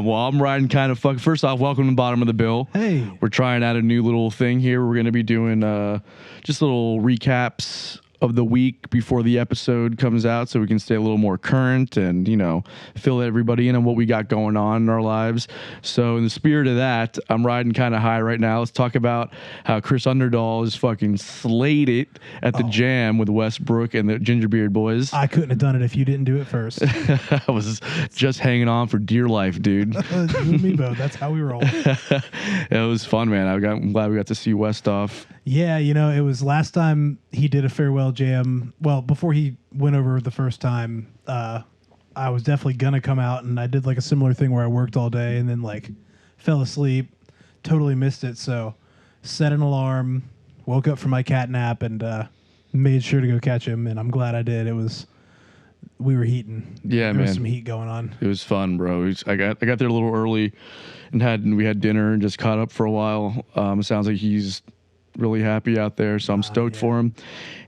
Well, I'm riding kind of fuck. First off, welcome to the bottom of the bill. Hey. We're trying out a new little thing here. We're going to be doing just little recaps of the week before the episode comes out so we can stay a little more current and, you know, fill everybody in on what we got going on in our lives. So in the spirit of that, I'm riding kind of high right now. Let's talk about how Chris Underdahl is fucking slayed it at the jam with Westbrook and the Gingerbeard Boys. I couldn't have done it if you didn't do it first. I was just hanging on for dear life, dude. You and me both. That's how we roll. It was fun, man. I'm glad we got to see West off. Yeah, you know, it was last time he did a farewell jam. Well, before he went over the first time, I was definitely going to come out, and I did like a similar thing where I worked all day and then like fell asleep, totally missed it. So set an alarm, woke up from my cat nap, and made sure to go catch him, and I'm glad I did. We were heating. Yeah, there man. was some heat going on. It was fun, bro. I got there a little early and we had dinner and just caught up for a while. It sounds like he's really happy out there, so I'm stoked for him,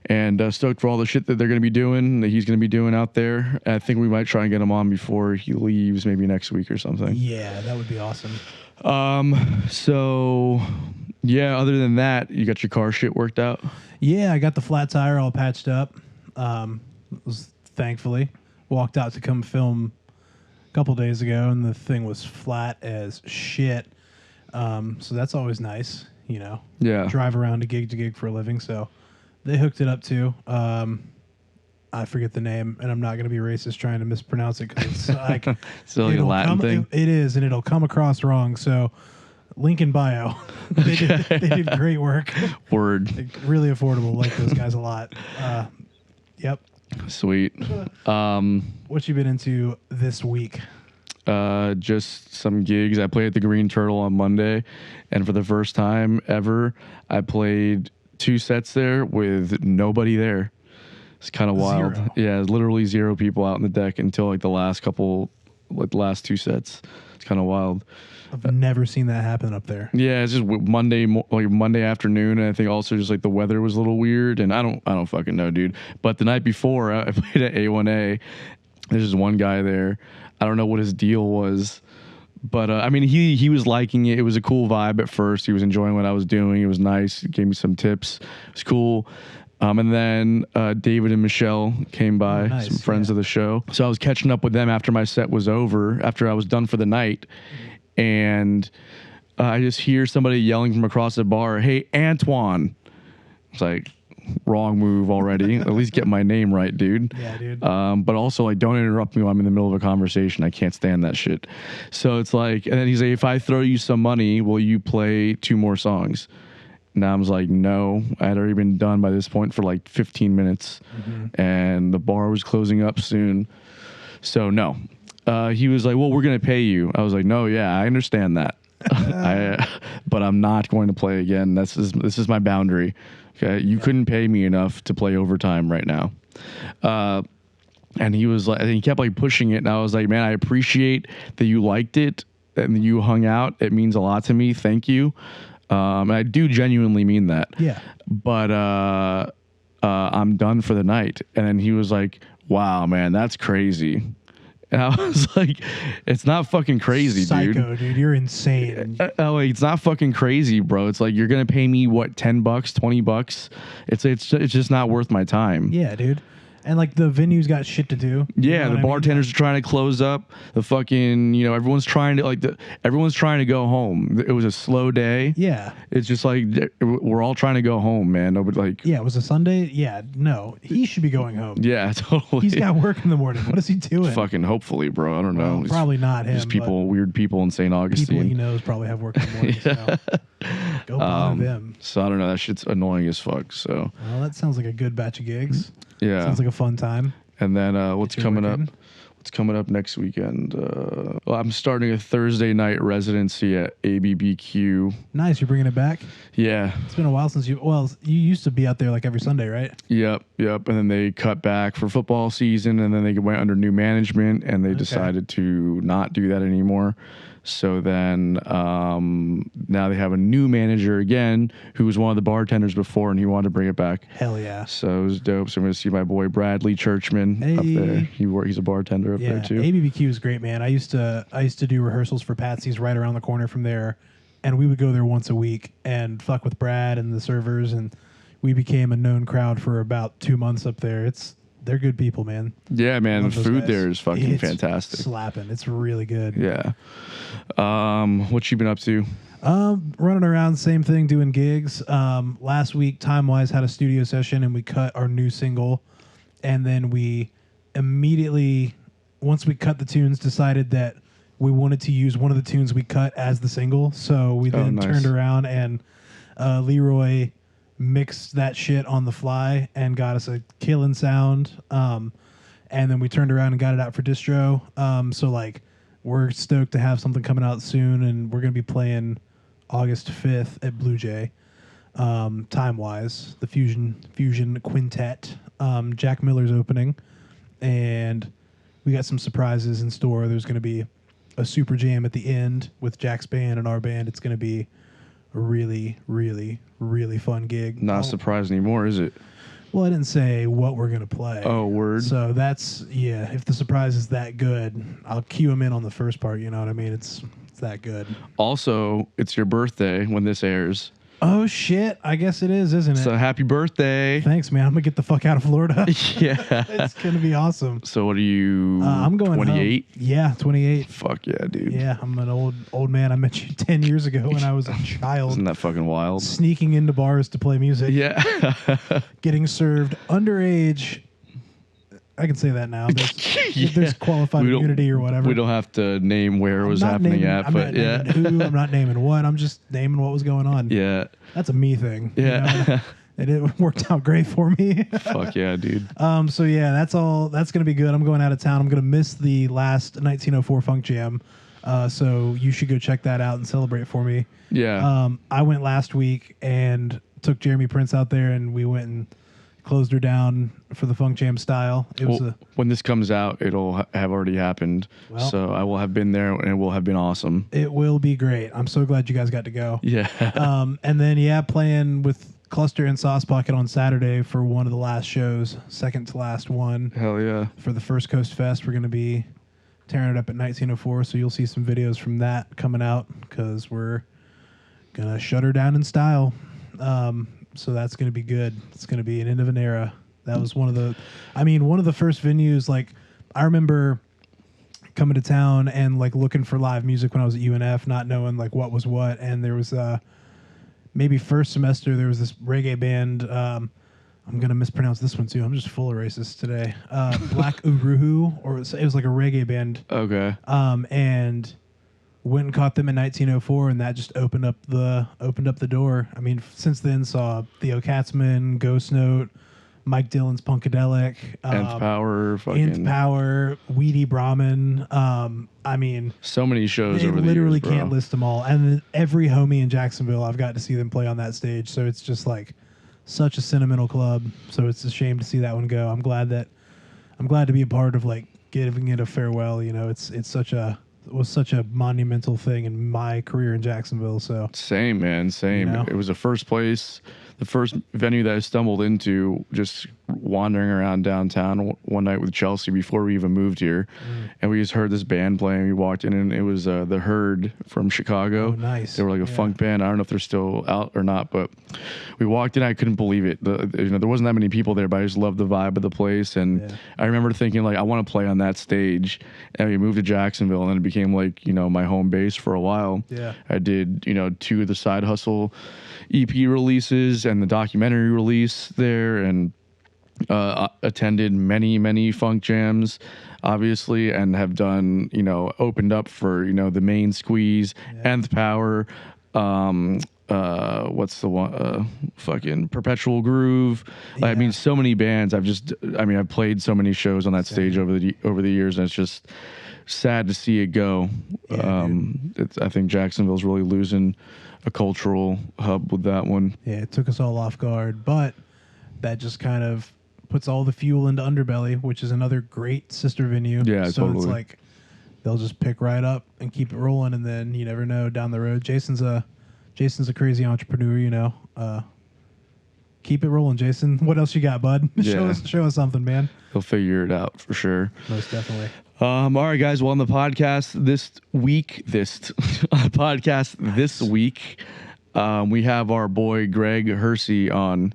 and stoked for all the shit that they're going to be doing, that he's going to be doing out there. I think we might try and get him on before he leaves, maybe next week or something. Yeah, that would be awesome. So yeah, other than that, you got your car shit worked out? Yeah, I got the flat tire all patched up. Thankfully walked out to come film a couple days ago, and the thing was flat as shit. So that's always nice. You know, drive around to gig for a living. So they hooked it up too. I forget the name, and I'm not going to be racist trying to mispronounce it because it's like it's like a Latin thing. It is, and it'll come across wrong. So link in bio. they did great work. Word. Really affordable. Like those guys a lot. Yep. Sweet. What you been into this week? Just some gigs. I played at the Green Turtle on Monday, and for the first time ever, I played 2 sets there with nobody there. It's kind of wild. Zero. Yeah, literally 0 people out on the deck until like the last 2 sets. It's kind of wild. I've never seen that happen up there. Yeah, it's just Monday afternoon, and I think also just like the weather was a little weird, and I don't fucking know, dude. But the night before, I played at A1A. There's just one guy there. I don't know what his deal was, but I mean, he was liking it. It was a cool vibe at first. He was enjoying what I was doing. It was nice. He gave me some tips. It was cool. And then David and Michelle came by, some friends of the show. So I was catching up with them after my set was over, after I was done for the night. And I just hear somebody yelling from across the bar, "Hey, Antoine." It's like, wrong move already. At least get my name right, dude. Yeah, dude. But also, like, don't interrupt me when I'm in the middle of a conversation. I can't stand that shit. So it's like, and then he's like, "If I throw you some money, will you play 2 more songs?" Now I was like, no. I had already been done by this point for like 15 minutes, and the bar was closing up soon. So no. He was like, "Well, we're going to pay you." I was like, "No, yeah, I understand that." But I'm not going to play again. This is my boundary. Okay, you couldn't pay me enough to play overtime right now. And he was like, he kept like pushing it, and I was like, "Man, I appreciate that you liked it and you hung out. It means a lot to me. Thank you." And I do genuinely mean that. Yeah. But I'm done for the night. And then he was like, "Wow, man, that's crazy." And I was like, "It's not fucking crazy, Psycho, dude. You're insane." Like, it's not fucking crazy, bro. It's like, you're gonna pay me what, $10, $20? It's just not worth my time. Yeah, dude. And like the venue's got shit to do. Yeah, the bartenders are trying to close up. The fucking, you know, everyone's trying to go home. It was a slow day. Yeah. It's just like, we're all trying to go home, man. Nobody like. Yeah, it was a Sunday. Yeah, no, he should be going home. Yeah, totally. He's got work in the morning. What is he doing? Fucking hopefully, bro. I don't know. Probably not him. Just weird people in St. Augustine. People he knows probably have work in the morning. So go bother them. So I don't know. That shit's annoying as fuck. So. Well, that sounds like a good batch of gigs. Yeah. Sounds like a fun time. And then what's coming up? What's coming up next weekend? Well, I'm starting a Thursday night residency at ABBQ. Nice. You're bringing it back? Yeah. It's been a while since you used to be out there like every Sunday, right? Yep. And then they cut back for football season, and then they went under new management, and they decided to not do that anymore. So then now they have a new manager again, who was one of the bartenders before, and he wanted to bring it back. Hell yeah. So it was dope. So I'm going to see my boy Bradley Churchman up there. He's a bartender up there too. ABBQ is great, man. I used to do rehearsals for Patsy's right around the corner from there, and we would go there once a week and fuck with Brad and the servers, and we became a known crowd for about 2 months up there. They're good people, man. Yeah, man. Love those Food guys. there is fucking It's fantastic. slapping. It's really good. Yeah. What you been up to? Running around, same thing, doing gigs. Last week, Time Wise had a studio session, and we cut our new single, and then we immediately, once we cut the tunes, decided that we wanted to use one of the tunes we cut as the single. So we then turned around and Leroy mixed that shit on the fly and got us a killing sound. And then we turned around and got it out for distro. So like we're stoked to have something coming out soon, and we're gonna be playing August 5th at Blue Jay. Time Wise, the Fusion Quintet. Jack Miller's opening, and we got some surprises in store. There's going to be a super jam at the end with Jack's band and our band. It's going to be a really, really, really fun gig. Not surprised anymore, is it? Well, I didn't say what we're going to play. Oh, word. So that's, yeah, if the surprise is that good, I'll cue him in on the first part, you know what I mean? It's that good. Also, it's your birthday when this airs. Oh, shit. I guess it is, isn't it? So happy birthday. Thanks, man. I'm going to get the fuck out of Florida. Yeah. It's going to be awesome. So what are you, I'm going 28? Yeah, 28. Fuck yeah, dude. Yeah, I'm an old man. I met you 10 years ago when I was a child. Isn't that fucking wild? Sneaking into bars to play music. Yeah. Getting served underage. I can say that now. There's qualified immunity or whatever. We don't have to name where it was happening at, but yeah. I'm not naming what. I'm just naming what was going on. Yeah. That's a me thing. Yeah. You know? And it worked out great for me. Fuck yeah, dude. So yeah, that's all. That's gonna be good. I'm going out of town. I'm gonna miss the last 1904 Funk Jam. So you should go check that out and celebrate for me. Yeah. I went last week and took Jeremy Prince out there, and we went and closed her down for the Funk Jam style. It was when this comes out, it'll have already happened. Well, so I will have been there, and it will have been awesome. It will be great. I'm so glad you guys got to go. Yeah. And then playing with Cluster and Sauce Pocket on Saturday for one of the last shows, second to last one. Hell yeah. For the First Coast Fest, we're going to be tearing it up at 1904, so you'll see some videos from that coming out because we're going to shut her down in style. So that's going to be good. It's going to be an end of an era. That was one of the first venues. Like, I remember coming to town and like looking for live music when I was at UNF, not knowing like what was what. And there was maybe first semester there was this reggae band. I'm going to mispronounce this one too. I'm just full of racist today. Black Uruhu, or it was like a reggae band. Okay. And went and caught them in 1904, and that just opened up the door. I mean, since then saw Theo Katzman, Ghost Note, Mike Dillon's Punkadelic, Nth Power, Nth Power, Weedy Brahmin. I mean, so many shows over the years. Literally bro. Can't list them all. And then every homie in Jacksonville, I've got to see them play on that stage. So it's just like such a sentimental club. So it's a shame to see that one go. I'm glad to be a part of like giving it a farewell. You know, it was such a monumental thing in my career in Jacksonville. So same, man, same. You know? It was the first venue that I stumbled into, just wandering around downtown one night with Chelsea before we even moved here, and we just heard this band playing. We walked in, and it was the Herd from Chicago. Oh, nice. They were like a funk band. I don't know if they're still out or not, but we walked in. I couldn't believe it. There wasn't that many people there, but I just loved the vibe of the place. And I remember thinking like, I want to play on that stage. And we moved to Jacksonville, and then it became like my home base for a while. Yeah, I did 2 of the Side Hustle EP releases and the documentary release there, and attended many funk jams, obviously, and have done opened up for the Main Squeeze, Nth Power, what's the one, fucking Perpetual Groove. I mean, so many bands. I've played so many shows on that stage over the years, and it's just sad to see it go. I think Jacksonville's really losing a cultural hub with that one. Yeah, it took us all off guard, but that just kind of puts all the fuel into Underbelly, which is another great sister venue. Yeah, so totally. It's like they'll just pick right up and keep it rolling, and then you never know down the road. Jason's a crazy entrepreneur, Keep it rolling, Jason. What else you got, bud? Yeah. Show us something, man. He'll figure it out for sure. Most definitely. All right, guys. Well, on the podcast this week, we have our boy Greg Hersey on.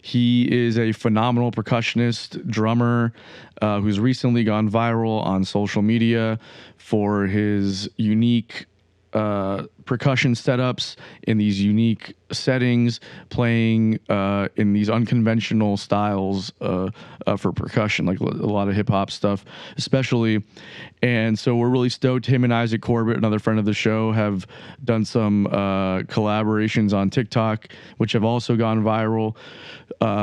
He is a phenomenal percussionist, drummer, who's recently gone viral on social media for his unique percussion setups in these unique settings, playing in these unconventional styles for percussion, like a lot of hip hop stuff, especially. And so we're really stoked. Him and Isaac Corbett, another friend of the show, have done some collaborations on TikTok, which have also gone viral.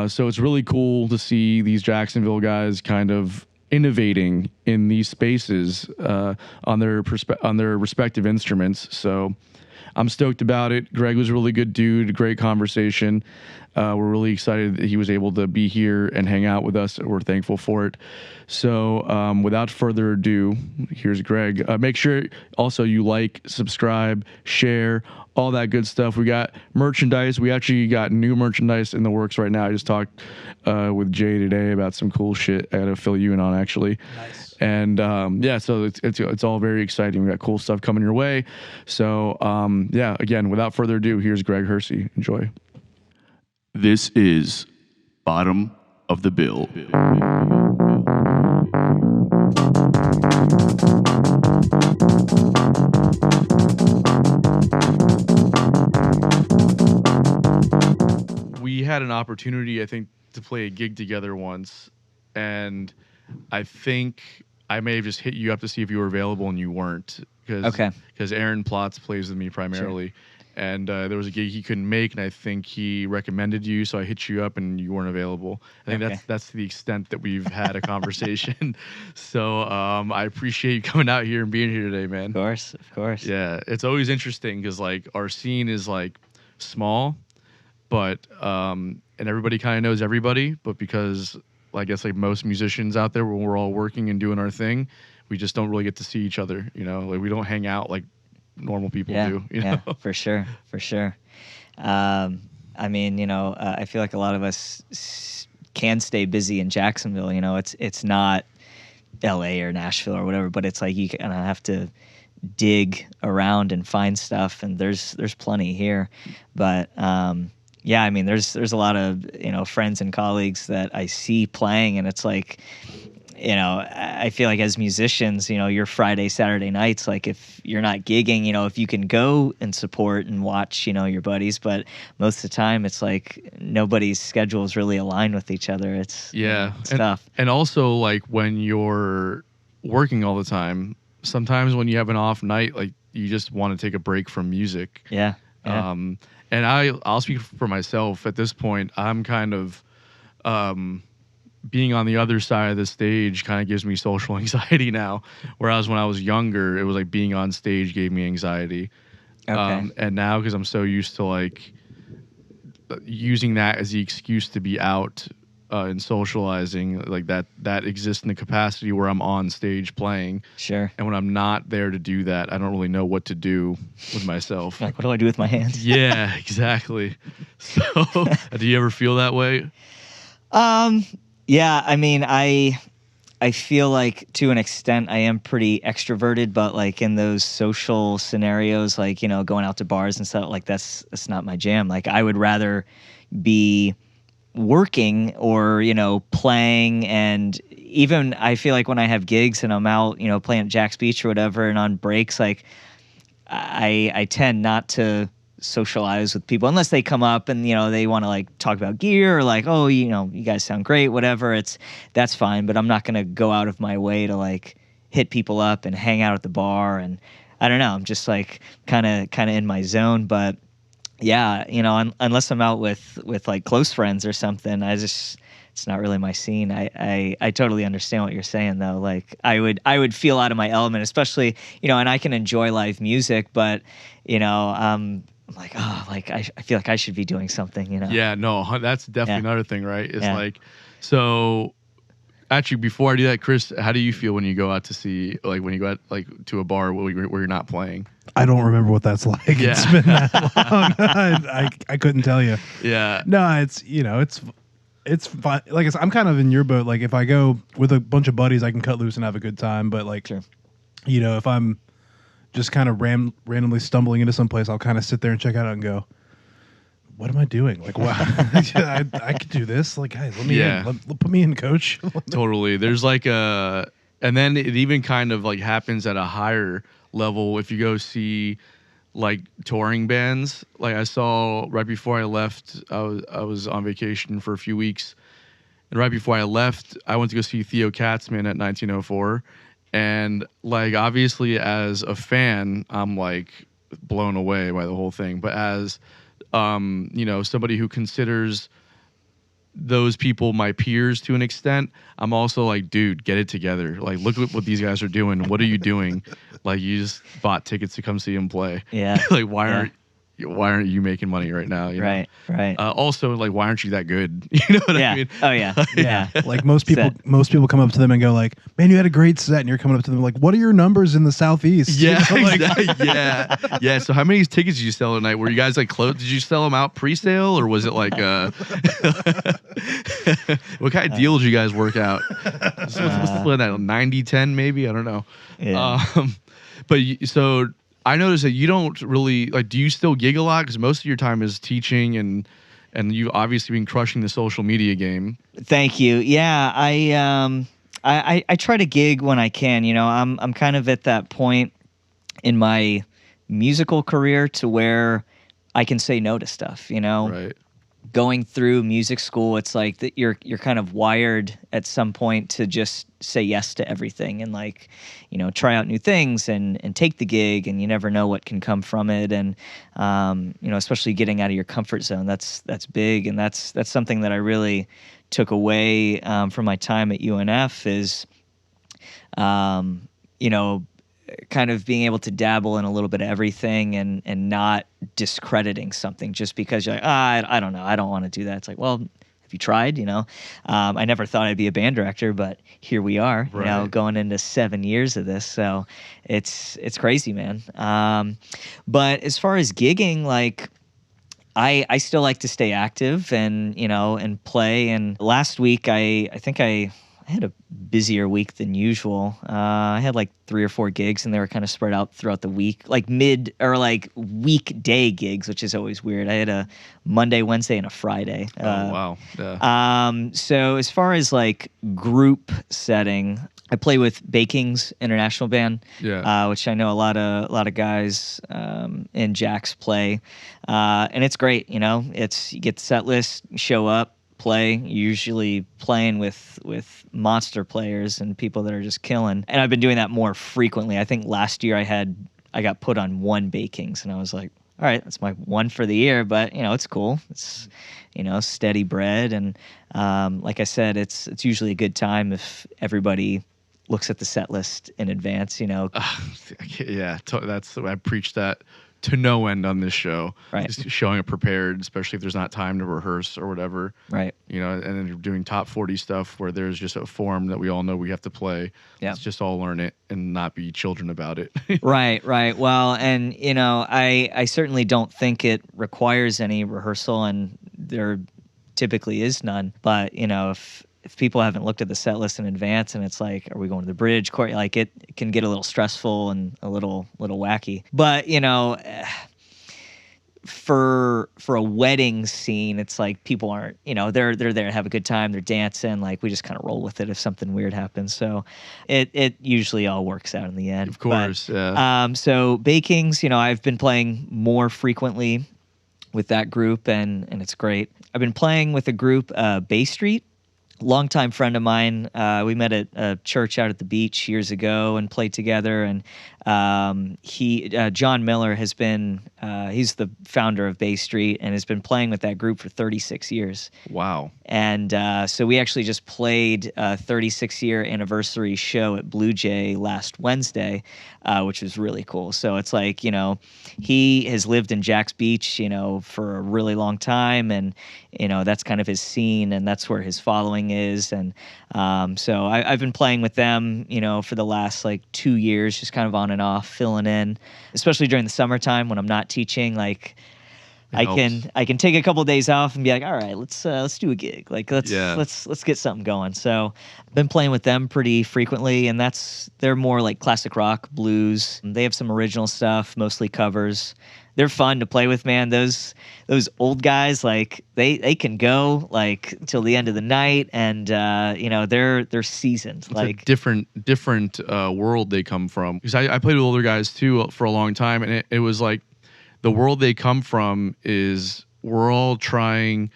So it's really cool to see these Jacksonville guys kind of innovating in these spaces on their respective instruments. So I'm stoked about it. Greg was a really good dude, great conversation. We're really excited that he was able to be here and hang out with us. We're thankful for it. So without further ado, here's Greg. Make sure also you like, subscribe, share, all that good stuff. We got merchandise. We actually got new merchandise in the works right now. I just talked with Jay today about some cool shit I got to fill you in on, actually. Nice. And yeah, so it's all very exciting. We got cool stuff coming your way. So yeah, again, without further ado, here's Greg Hersey. Enjoy. This is Bottom of the Bill. We had an opportunity, I think, to play a gig together once, and I think I may have just hit you up to see if you were available, and you weren't. Because Aaron Plotz plays with me primarily. Sure. And there was a gig he couldn't make, and I think he recommended you, so I hit you up, and you weren't available. I think that's the extent that we've had a conversation. So I appreciate you coming out here and being here today, man. Of course. Yeah, it's always interesting because like our scene is like small, but and everybody kind of knows everybody, but because I guess like most musicians out there, when we're all working and doing our thing, we just don't really get to see each other. You know, like we don't hang out like normal people do. You know? For sure. I mean, you know, I feel like a lot of us can stay busy in Jacksonville. You know, it's not LA or Nashville or whatever, but it's like you kind of have to dig around and find stuff, and there's plenty here. But yeah, I mean, there's a lot of, you know, friends and colleagues that I see playing, and it's like, you know, I feel like as musicians, you know, your Friday, Saturday nights, like if you're not gigging, you know, if you can go and support and watch, you know, your buddies, but most of the time it's like nobody's schedules really align with each other. It's, yeah, you know, it's tough. And also like when you're working all the time, sometimes when you have an off night, like you just want to take a break from music. Yeah. And I'll speak for myself at this point. I'm kind of, being on the other side of the stage kind of gives me social anxiety now. Whereas when I was younger, it was like being on stage gave me anxiety. Okay. And now, because I'm so used to like using that as the excuse to be out and socializing, like that exists in the capacity where I'm on stage playing. Sure. And when I'm not there to do that, I don't really know what to do with myself. Like, what do I do with my hands? Yeah, exactly. So, do you ever feel that way? Yeah, I mean, I feel like to an extent I am pretty extroverted, but like in those social scenarios, like, you know, going out to bars and stuff, like that's not my jam. Like I would rather be working or, you know, playing. And even I feel like when I have gigs and I'm out, you know, playing at Jack's Beach or whatever, and on breaks, like I tend not to socialize with people unless they come up and, you know, they want to like talk about gear or like, oh, you know, you guys sound great, whatever. That's fine, but I'm not going to go out of my way to like hit people up and hang out at the bar. And I don't know, I'm just like kind of in my zone. But yeah, you know, unless I'm out with like close friends or something, it's not really my scene. I totally understand what you're saying though. Like I would feel out of my element, especially, you know, and I can enjoy live music, but you know, I'm like, oh, like I feel like I should be doing something, you know? Yeah, no, that's definitely another thing, right? It's like, so actually, before I do that, Chris, how do you feel when you go out to see, like when you go out like to a bar where you're not playing? I don't remember what that's like. Yeah. It's been that long. I couldn't tell you. Yeah. No, it's, you know, It's fine. Like I said, I'm kind of in your boat. Like if I go with a bunch of buddies, I can cut loose and have a good time. But like, Sure. you know, if I'm just kind of randomly stumbling into some place, I'll kind of sit there and check out and go, what am I doing? Like, wow, I could do this. Like, guys, let me in. Put me in, coach. Totally. There's like a, and then it even kind of like happens at a higher level if you go see like touring bands. Like I saw right before I left, I was on vacation for a few weeks, and right before I left, I went to go see Theo Katzman at 1904, and like obviously as a fan, I'm like blown away by the whole thing. But as you know, somebody who considers those people my peers to an extent, I'm also like, dude, get it together. Like, look at what these guys are doing. What are you doing? Like, you just bought tickets to come see him play. Yeah. Like, why aren't you making money right now? You know? Right. Also, like, why aren't you that good? You know what I mean? Oh yeah. Yeah. Like most people come up to them and go like, man, you had a great set, and you're coming up to them like, what are your numbers in the Southeast? Yeah, You know, like, exactly. Yeah. So how many tickets did you sell tonight? Were you guys like close? Did you sell them out pre-sale, or was it like what kind of deal did you guys work out? What's the split at 90-10 maybe? I don't know. Yeah. So I noticed that you don't really like. Do you still gig a lot? Because most of your time is teaching, and you've obviously been crushing the social media game. Thank you. Yeah, I try to gig when I can. You know, I'm kind of at that point in my musical career to where I can say no to stuff. You know, Right. Going through music school, it's like that you're kind of wired at some point to just say yes to everything and like, you know, try out new things and take the gig, and you never know what can come from it. And you know, especially getting out of your comfort zone, that's big, and that's something that I really took away from my time at UNF is, you know, kind of being able to dabble in a little bit of everything and not discrediting something just because you're like, I don't know, I don't want to do that. It's like, well, have you tried? You know, I never thought I'd be a band director, but here we are, Right. you know, going into 7 years of this. So it's crazy, man. But as far as gigging, like, I still like to stay active and, you know, and play. And last week, I think I had a busier week than usual. I had like 3 or 4 gigs, and they were kind of spread out throughout the week, like weekday gigs, which is always weird. I had a Monday, Wednesday, and a Friday. Oh wow. Yeah. So as far as like group setting, I play with Baking's International Band, Yeah. which I know a lot of guys in Jack's play, and it's great. You know, you get the set list, show up, play, usually playing with monster players and people that are just killing. And I've been doing that more frequently. I think last year I got put on 1 Bakings, and I was like, all right, that's my 1 for the year, but you know, it's cool. It's, you know, steady bread. And like I said, it's usually a good time if everybody looks at the set list in advance, you know. Yeah, I preach that to no end on this show. Right. Just showing up prepared, especially if there's not time to rehearse or whatever. Right. You know, and then you're doing top 40 stuff where there's just a form that we all know we have to play. Yeah. Let's just all learn it and not be children about it. Right. Well, and you know, I certainly don't think it requires any rehearsal, and there typically is none. But you know, if people haven't looked at the set list in advance, and it's like, are we going to the bridge court? Like, it can get a little stressful and a little wacky. But you know, for a wedding scene, it's like people aren't, you know, they're there to have a good time. They're dancing. Like, we just kind of roll with it if something weird happens. So it usually all works out in the end. Of course. But, yeah. So Bakings, you know, I've been playing more frequently with that group, and it's great. I've been playing with a group, Bay Street. Longtime friend of mine. We met at a church out at the beach years ago and played together. And John Miller has been, he's the founder of Bay Street and has been playing with that group for 36 years. Wow. And so we actually just played a 36-year anniversary show at Blue Jay last Wednesday, which was really cool. So it's like, you know, he has lived in Jack's Beach, you know, for a really long time, and you know, that's kind of his scene, and that's where his following is. And so I've been playing with them, you know, for the last like 2 years, just kind of on and off, filling in, especially during the summertime when I'm not teaching. Like, I can take a couple of days off and be like, all right, let's do a gig. Like let's get something going. So I've been playing with them pretty frequently, and they're more like classic rock, blues. They have some original stuff, mostly covers. They're fun to play with, man. Those old guys, like they can go like till the end of the night, and they're seasoned. It's like a different world they come from. Because I played with older guys too for a long time, and it was like the world they come from is we're all trying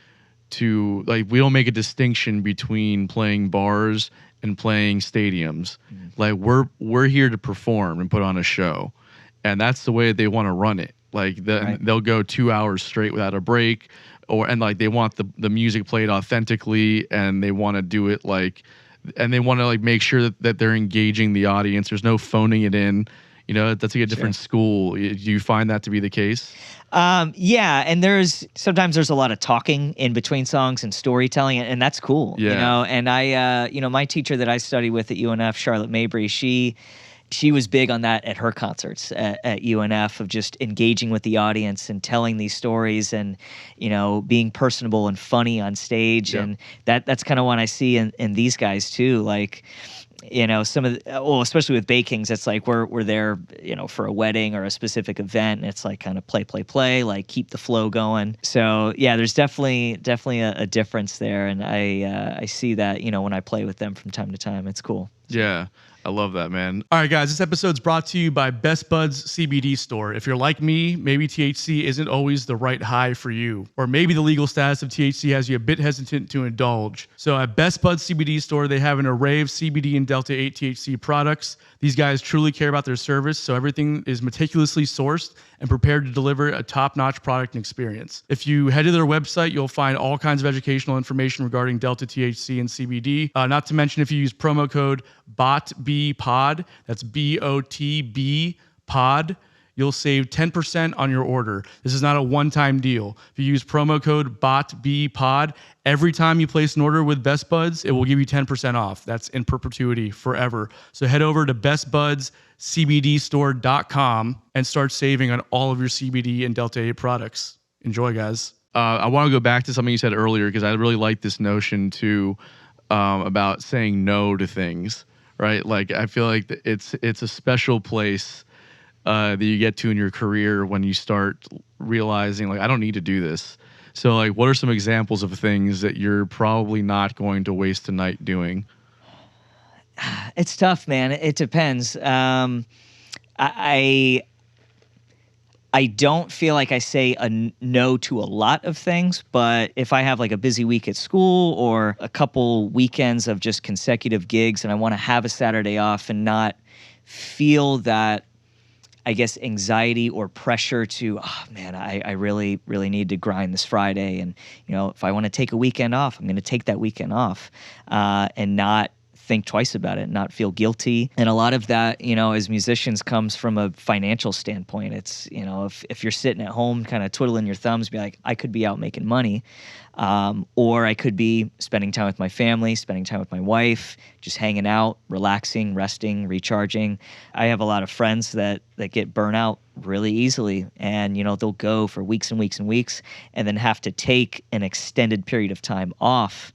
to, like, we don't make a distinction between playing bars and playing stadiums. Like we're here to perform and put on a show, and that's the way they want to run it. Like they'll go 2 hours straight without a break, and like they want the music played authentically, and they want to do it and they want to like make sure that they're engaging the audience. There's no phoning it in. You know, that's like a different school. Do you find that to be the case? Yeah, and sometimes there's a lot of talking in between songs and storytelling, and that's cool. Yeah. You know, and I, my teacher that I study with at UNF, Charlotte Mabry, she was big on that at her concerts at UNF, of just engaging with the audience and telling these stories and, being personable and funny on stage. Yep. And that's kind of what I see in these guys too. Like, some of especially with Bay Kings, it's like we're there, for a wedding or a specific event, and it's like kind of play, like keep the flow going. So yeah, there's definitely a difference there, and I see that, when I play with them from time to time. It's cool. Yeah. I love that, man. All right, guys, this episode's brought to you by Best Buds CBD Store. If you're like me, maybe THC isn't always the right high for you, or maybe the legal status of THC has you a bit hesitant to indulge. So at Best Buds CBD Store, they have an array of CBD and Delta 8 THC products. These guys truly care about their service, so everything is meticulously sourced and prepared to deliver a top-notch product and experience. If you head to their website, you'll find all kinds of educational information regarding Delta THC and CBD. Not to mention, if you use promo code BotBPod, that's BOTB pod, you'll save 10% on your order. This is not a one-time deal. If you use promo code BotBPod, every time you place an order with Best Buds, it will give you 10% off. That's in perpetuity, forever. So head over to bestbudscbdstore.com and start saving on all of your CBD and Delta 8 products. Enjoy, guys. I want to go back to something you said earlier, because I really like this notion too, about saying no to things, right? Like, I feel like it's a special place that you get to in your career when you start realizing, like, I don't need to do this. So, like, what are some examples of things that you're probably not going to waste a night doing? It's tough, man. It depends. I don't feel like I say a no to a lot of things, but if I have like a busy week at school or a couple weekends of just consecutive gigs and I want to have a Saturday off and not feel that, I guess, anxiety or pressure to, oh man, I really, really need to grind this Friday. And, if I want to take a weekend off, I'm going to take that weekend off and not think twice about it, not feel guilty. And a lot of that, as musicians, comes from a financial standpoint. It's, if you're sitting at home kind of twiddling your thumbs, be like, I could be out making money, or I could be spending time with my family, spending time with my wife, just hanging out, relaxing, resting, recharging. I have a lot of friends that get burnt out really easily, and they'll go for weeks and weeks and weeks and then have to take an extended period of time off.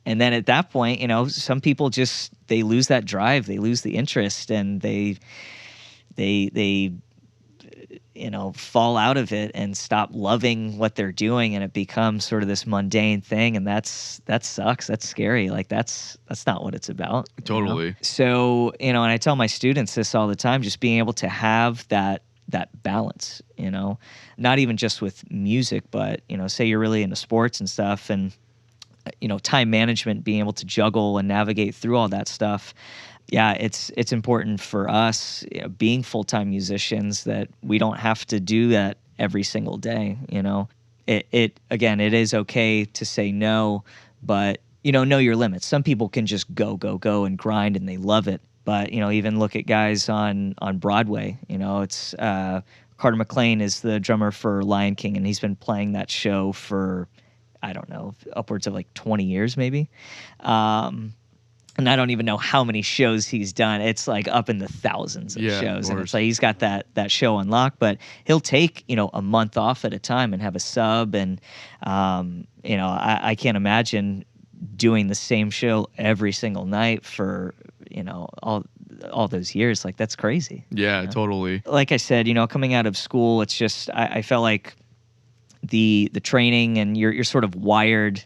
And then at that point, some people just, they lose that drive, they lose the interest, and they fall out of it and stop loving what they're doing, and it becomes sort of this mundane thing, and that sucks. That's scary. Like that's not what it's about. Totally. So, and I tell my students this all the time, just being able to have that balance, not even just with music, but, say you're really into sports and stuff, and time management, being able to juggle and navigate through all that stuff. Yeah, it's important for us, being full-time musicians, that we don't have to do that every single day. It again, it is okay to say no, but know your limits. Some people can just go and grind, and they love it. But even look at guys on Broadway. It's Carter McLean is the drummer for Lion King, and he's been playing that show for, I don't know, upwards of like 20 years maybe. and I don't even know how many shows he's done. It's like up in the thousands of shows. And it's like he's got that show on lock, but he'll take, a month off at a time and have a sub. And, I can't imagine doing the same show every single night for, all those years. Like, that's crazy. Yeah, totally. Like I said, coming out of school, it's just, I felt like the training, and you're sort of wired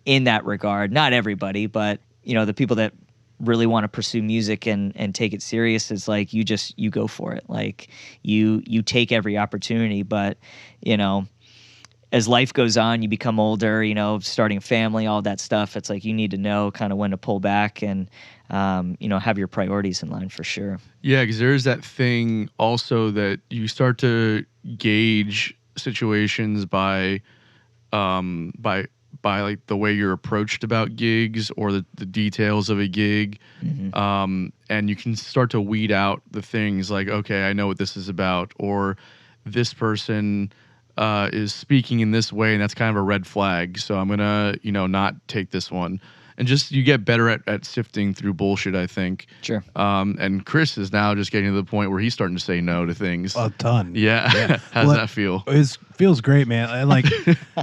in that regard. Not everybody, but the people that really want to pursue music and take it serious is like, you go for it. Like you take every opportunity, but as life goes on, you become older, starting a family, all that stuff. It's like, you need to know kind of when to pull back and, have your priorities in line for sure. Yeah. 'Cause there's that thing also that you start to gauge situations by like the way you're approached about gigs or the details of a gig. And you can start to weed out the things like, okay, I know what this is about, or this person is speaking in this way, and that's kind of a red flag. So I'm going to, not take this one. And just, you get better at sifting through bullshit, I think. Sure. And Chris is now just getting to the point where he's starting to say no to things. A ton. Yeah. How's that feel? It feels great, man. I like,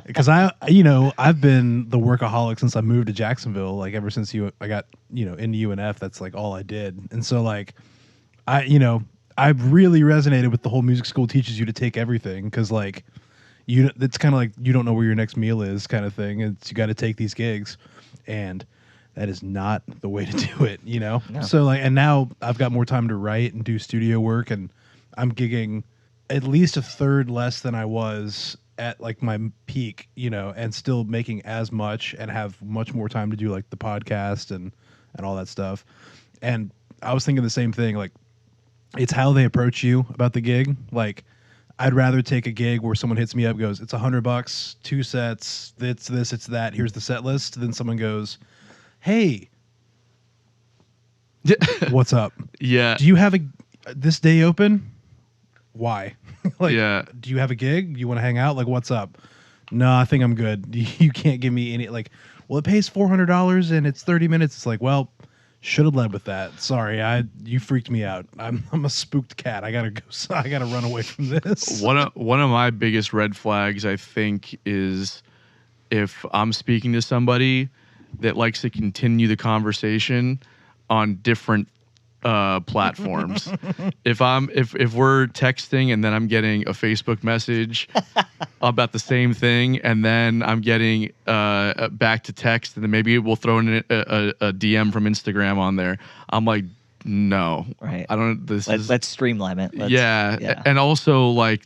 because I've been the workaholic since I moved to Jacksonville. Like ever since I got into UNF, that's like all I did. And so like, I really resonated with the whole music school teaches you to take everything, because like it's kind of like you don't know where your next meal is kind of thing. It's you got to take these gigs, and that is not the way to do it, No. So like, and now I've got more time to write and do studio work, and I'm gigging at least a third less than I was at like my peak, and still making as much and have much more time to do like the podcast and all that stuff. And I was thinking the same thing, like it's how they approach you about the gig. Like I'd rather take a gig where someone hits me up, goes, it's $100, 2 sets, it's this, it's that, here's the set list. Then someone goes, hey, what's up? Yeah. Do you have this day open? Why? Like, yeah. Do you have a gig? You want to hang out? Like, what's up? No, I think I'm good. You can't give me any, like, well, it pays $400 and it's 30 minutes. It's like, well, should have led with that. Sorry, you freaked me out. I'm a spooked cat. I gotta go. I gotta run away from this. One of my biggest red flags, I think, is if I'm speaking to somebody that likes to continue the conversation on different platforms. If we're texting and then I'm getting a Facebook message about the same thing, and then I'm getting back to text, and then maybe we'll throw in a DM from Instagram on there, I'm like, no, right? I don't. Let's streamline it. Yeah, and also like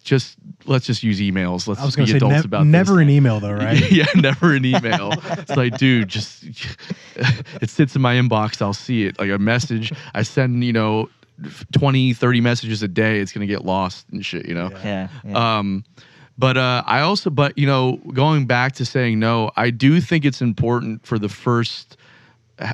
let's just use emails. Let's I was be gonna adults say about never this. an email though, right? Yeah, never an email. It's like, dude, just it sits in my inbox. I'll see it. Like a message I send, 20, 30 messages a day. It's gonna get lost and shit. Yeah. But going back to saying no, I do think it's important for the first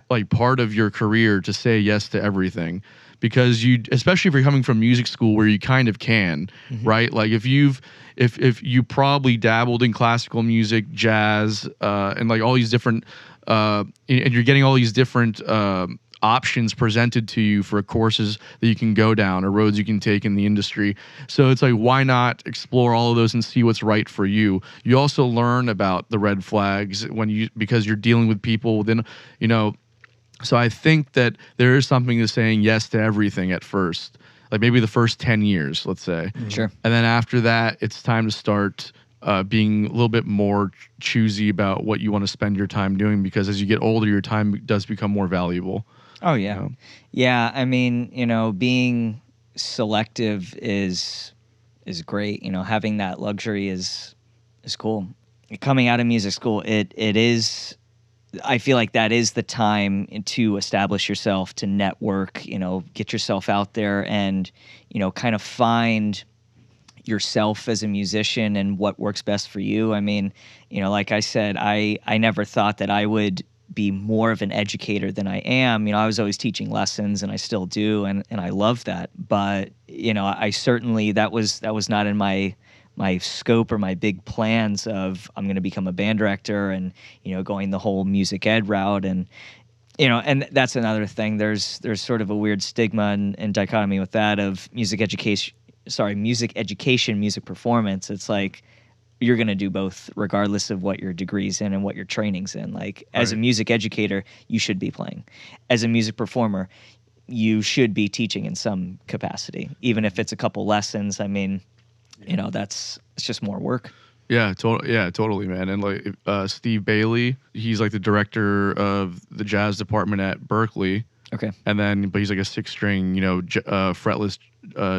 like part of your career to say yes to everything, because especially if you're coming from music school where you kind of can, right? Like if you probably dabbled in classical music, jazz, and like all these different, and you're getting all these different options presented to you for courses that you can go down or roads you can take in the industry. So it's like, why not explore all of those and see what's right for you? You also learn about the red flags because you're dealing with people within, so I think that there is something to saying yes to everything at first, like maybe the first 10 years, let's say. Sure. And then after that, it's time to start being a little bit more choosy about what you want to spend your time doing, because as you get older, your time does become more valuable. Oh, yeah. Yeah, I mean, being selective is great. Having that luxury is cool. Coming out of music school, it is, I feel like that is the time to establish yourself, to network, get yourself out there and, kind of find yourself as a musician and what works best for you. I mean, like I said, I never thought that I would be more of an educator than I am. I was always teaching lessons, and I still do, and I love that. But I certainly that was not in my scope or my big plans of I'm going to become a band director and going the whole music ed route. And And that's another thing. There's sort of a weird stigma and dichotomy with that of music education, music performance. It's like you're going to do both regardless of what your degree's in and what your training's in. Like as a music educator, you should be playing. As a music performer, you should be teaching in some capacity, even if it's a couple lessons. I mean, it's just more work. Yeah, totally, man. And like Steve Bailey, he's like the director of the jazz department at Berkeley. Okay. But he's like a 6-string, fretless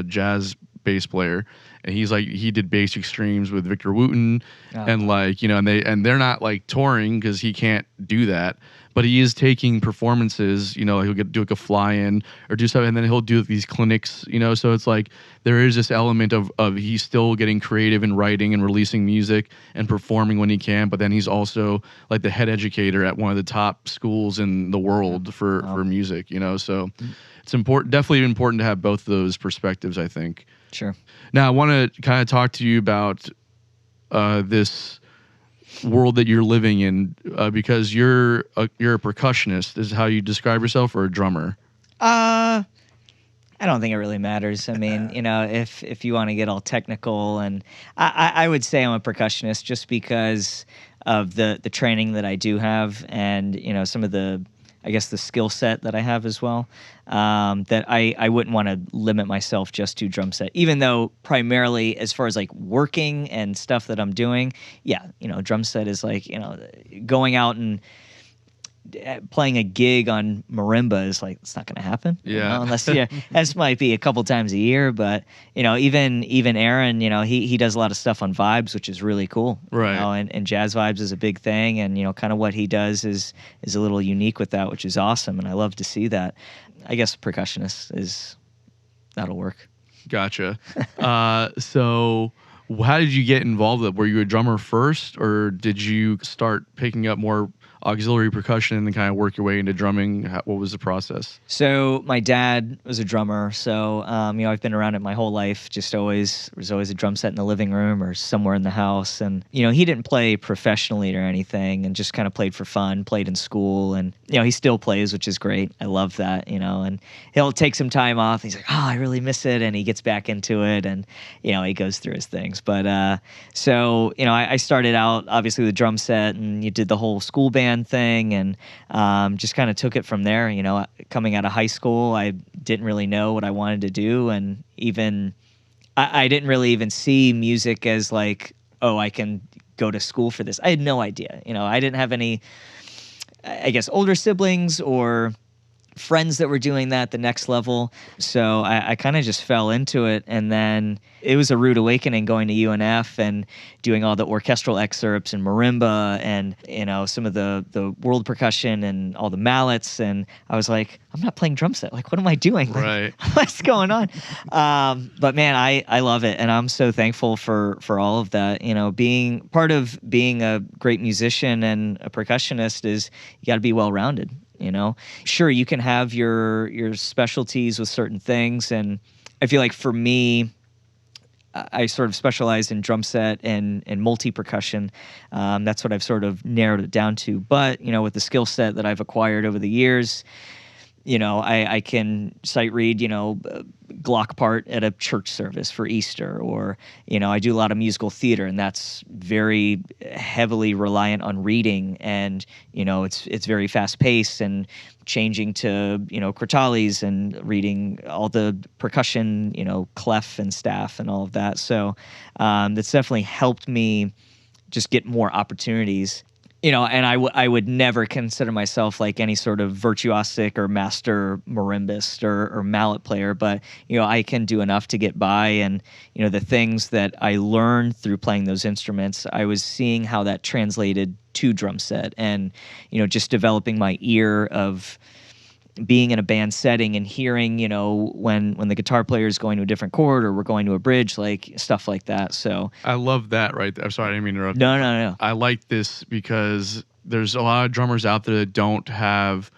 jazz bass player, and he did Basic Streams with Victor Wooten, and like and they're not like touring because he can't do that, but he is taking performances. He'll do like a fly-in or do stuff, and then he'll do these clinics. So it's like there is this element of he's still getting creative and writing and releasing music and performing when he can, but then he's also like the head educator at one of the top schools in the world for music. So it's definitely important to have both those perspectives, I think. Sure. Now, I want to kind of talk to you about this world that you're living in because you're a percussionist. Is how you describe yourself, or a drummer? I don't think it really matters. I mean, if you want to get all technical, and I would say I'm a percussionist just because of the training that I do have, and some of the, I guess, the skill set that I have as well, that I wouldn't want to limit myself just to drum set, even though primarily as far as like working and stuff that I'm doing, drum set is like, going out and playing a gig on marimba is like, it's not going to happen. Unless this might be a couple times a year, but even Aaron, he does a lot of stuff on vibes, which is really cool. Right. And jazz vibes is a big thing, and kind of what he does is a little unique with that, which is awesome, and I love to see that. I guess percussionist that'll work. Gotcha. So how did you get involved? Were you a drummer first, or did you start picking up more auxiliary percussion and then kind of work your way into drumming? What was the process? So my dad was a drummer, so I've been around it my whole life. Just was always a drum set in the living room or somewhere in the house, and he didn't play professionally or anything, and just kind of played for fun. Played in school, and he still plays, which is great. I love that, and he'll take some time off. He's like, oh, I really miss it, and he gets back into it, and he goes through his things. But I started out obviously with a drum set, and you did the whole school band thing, and just kind of took it from there. Coming out of high school, I didn't really know what I wanted to do, and even I didn't really even see music as like, oh, I can go to school for this. I had no idea. I didn't have any, I guess, older siblings or friends that were doing that the next level. So I kind of just fell into it. And then it was a rude awakening going to UNF and doing all the orchestral excerpts and marimba and, some of the world percussion and all the mallets. And I was like, I'm not playing drum set. Like, what am I doing? Right. What's going on? But man, I love it. And I'm so thankful for all of that. Being part of being a great musician and a percussionist is you got to be well-rounded. Sure, you can have your specialties with certain things, and I feel like for me, I sort of specialize in drum set and multi-percussion. That's what I've sort of narrowed it down to. But with the skill set that I've acquired over the years, I can sight read, Glock part at a church service for Easter, or, I do a lot of musical theater, and that's very heavily reliant on reading, and, it's very fast paced, and changing to, crotales and reading all the percussion, clef and staff and all of that. So that's definitely helped me just get more opportunities. And I would never consider myself like any sort of virtuosic or master marimbist or mallet player, but, I can do enough to get by. And, the things that I learned through playing those instruments, I was seeing how that translated to drum set and, just developing my ear of being in a band setting and hearing, when the guitar player is going to a different chord or we're going to a bridge, like stuff like that. So I love that. Right. I'm sorry, I didn't mean to interrupt. No. I like this because there's a lot of drummers out there that don't have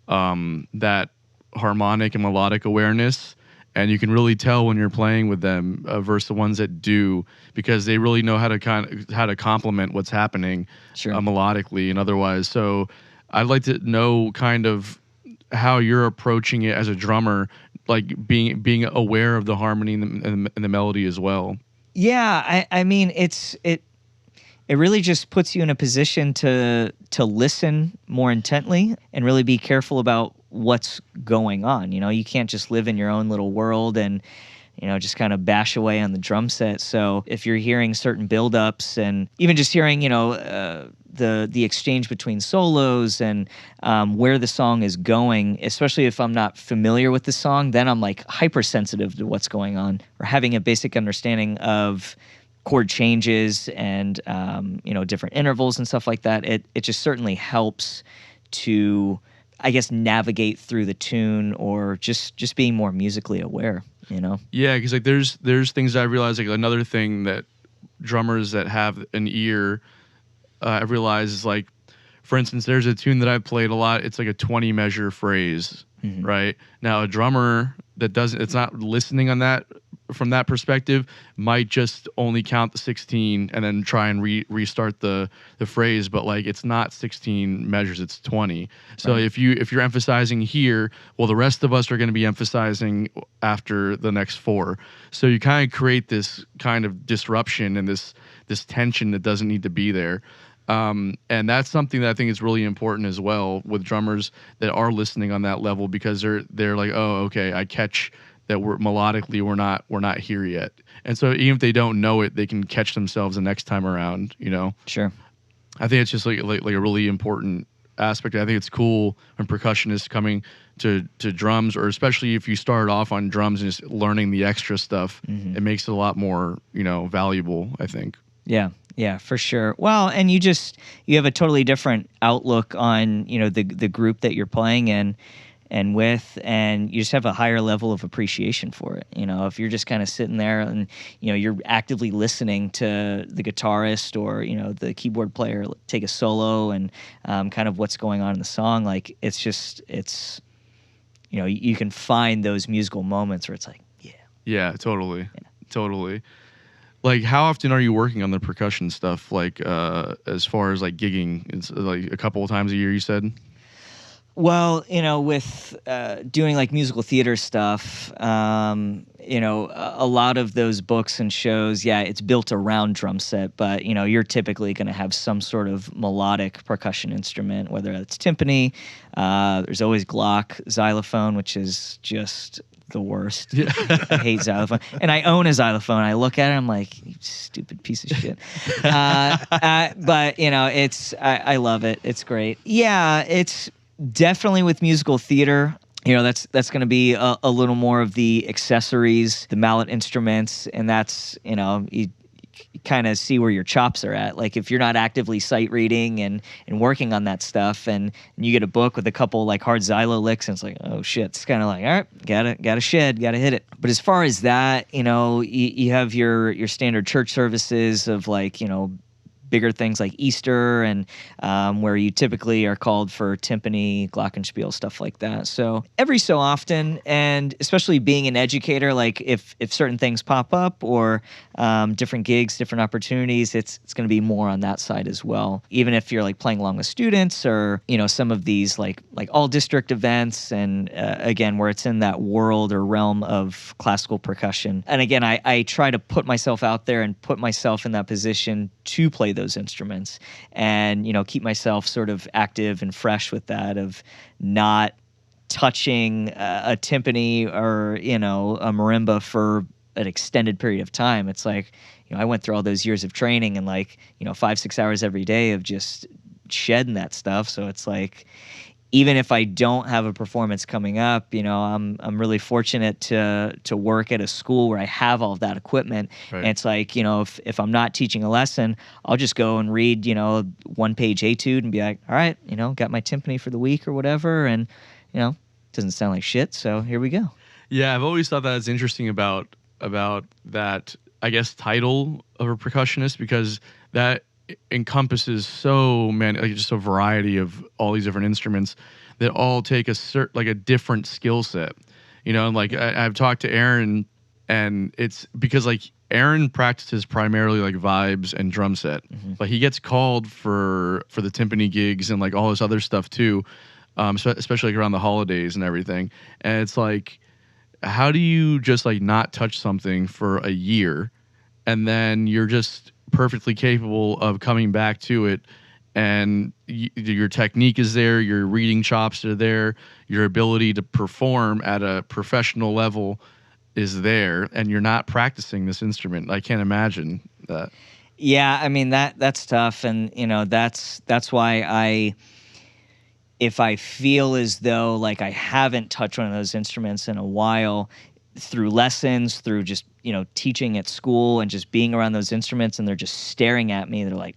that harmonic and melodic awareness. And you can really tell when you're playing with them versus the ones that do, because they really know how to complement what's happening Sure. Melodically and otherwise. So I'd like to know kind of how you're approaching it as a drummer, like being aware of the harmony and the melody as well. Yeah, I mean, it really just puts you in a position to listen more intently and really be careful about what's going on. You know, you can't just live in your own little world and, you know, just kind of bash away on the drum set. So if you're hearing certain buildups and even just hearing, you know, the exchange between solos and where the song is going, especially if I'm not familiar with the song, then I'm like hypersensitive to what's going on, or having a basic understanding of chord changes and you know, different intervals and stuff like that. It just certainly helps to, I guess, navigate through the tune, or just being more musically aware, you know? Yeah, because like there's things I realize, like another thing that drummers that have an ear, I realize is like, for instance, there's a tune that I've played a lot. It's like a 20 measure phrase, right? Now a drummer that doesn't, it's not listening on that from that perspective, might just only count the 16 and then try and restart the phrase, but like it's not 16 measures, it's 20. So Right. if you're emphasizing here, well, the rest of us are going to be emphasizing after the next 4. So you kind of create this kind of disruption and this tension that doesn't need to be there. And that's something that I think is really important as well with drummers that are listening on that level, because they're like, oh, okay, I catch that we're melodically we're not here yet. And so even if they don't know it, they can catch themselves the next time around, you know? Sure. I think it's just like a really important aspect. I think it's cool when percussionists coming to drums, or especially if you start off on drums and just learning the extra stuff, it makes it a lot more, you know, valuable, I think. Yeah, for sure. Well, and you have a totally different outlook on, you know, the group that you're playing in and with, and you just have a higher level of appreciation for it. You know, if you're just kind of sitting there and, you know, you're actively listening to the guitarist or, you know, the keyboard player take a solo and kind of what's going on in the song, like it's, you know, you can find those musical moments where it's like, Yeah, totally. Totally. Like, how often are you working on the percussion stuff? Like, as far as like gigging, it's like a couple of times a year, you said? Well, you know, with doing like musical theater stuff, you know, a lot of those books and shows, yeah, it's built around drum set, but, you know, you're typically going to have some sort of melodic percussion instrument, whether it's timpani, there's always Glock, xylophone, which is just the worst. Yeah. I hate xylophone. And I own a xylophone. I look at it, I'm like, you stupid piece of shit. But, you know, I love it. It's great. Yeah, it's definitely with musical theater. You know, that's going to be a little more of the accessories, the mallet instruments, and that's, you know, you kind of see where your chops are at. Like if you're not actively sight reading and working on that stuff, and you get a book with a couple like hard xylo licks, and it's like, oh shit, it's kind of like, all right, gotta shed, gotta hit it. But as far as that, you know, you have your standard church services of like, you know, bigger things like Easter and where you typically are called for timpani, glockenspiel, stuff like that. So every so often, and especially being an educator, like if certain things pop up or different gigs, different opportunities, it's going to be more on that side as well. Even if you're like playing along with students or, you know, some of these like all district events, and again, where it's in that world or realm of classical percussion. And again, I try to put myself out there and put myself in that position to play those instruments, and, you know, keep myself sort of active and fresh with that, of not touching a timpani or, you know, a marimba for an extended period of time. It's like, you know, I went through all those years of training and like, you know, 5-6 hours every day of just shedding that stuff. So it's like, even if I don't have a performance coming up, you know, I'm really fortunate to work at a school where I have all of that equipment. Right. And it's like, you know, if I'm not teaching a lesson, I'll just go and read, you know, 1-page etude and be like, all right, you know, got my timpani for the week or whatever. And, you know, doesn't sound like shit. So here we go. Yeah, I've always thought that it's interesting about that, I guess, title of a percussionist, because that encompasses so many, like just a variety of all these different instruments that all take a different skill set, you know. And like I've talked to Aaron, and it's because like Aaron practices primarily like vibes and drum set, but he gets called for the timpani gigs and like all this other stuff too, especially like around the holidays and everything. And it's like, how do you just like not touch something for a year, and then you're just perfectly capable of coming back to it, and your technique is there, your reading chops are there, your ability to perform at a professional level is there, and you're not practicing this instrument. I can't imagine that. Yeah, I mean that's tough, and that's why if I feel as though like I haven't touched one of those instruments in a while, through lessons, through just teaching at school and just being around those instruments, and they're just staring at me, they're like,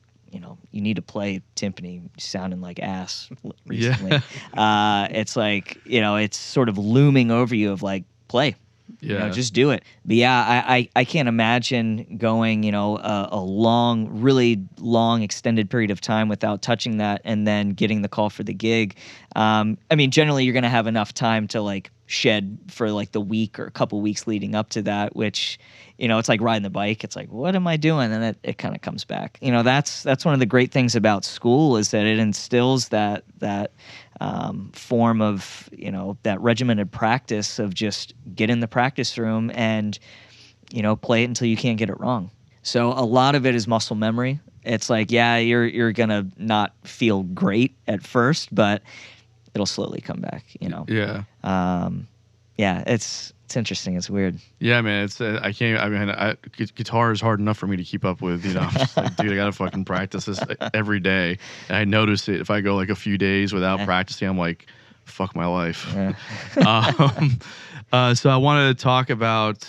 you need to play timpani, sounding like ass recently. Yeah. It's like, it's sort of looming over you of like, play. Yeah. Just do it. But yeah, I can't imagine going, a long, really long, extended period of time without touching that and then getting the call for the gig. I mean, generally you're going to have enough time to like shed for like the week or a couple weeks leading up to that, which, it's like riding the bike. It's like, what am I doing? And it kind of comes back. That's one of the great things about school is that it instills that form of, that regimented practice of just get in the practice room and, play it until you can't get it wrong. So a lot of it is muscle memory. It's like, yeah, you're going to not feel great at first, but it'll slowly come back, Yeah. Yeah, it's interesting. It's weird. Yeah, man. It's I can't. I mean, guitar is hard enough for me to keep up with. I'm just like, dude, I gotta fucking practice this every day. And I notice it if I go like a few days without practicing. I'm like, fuck my life. Yeah. So I wanted to talk about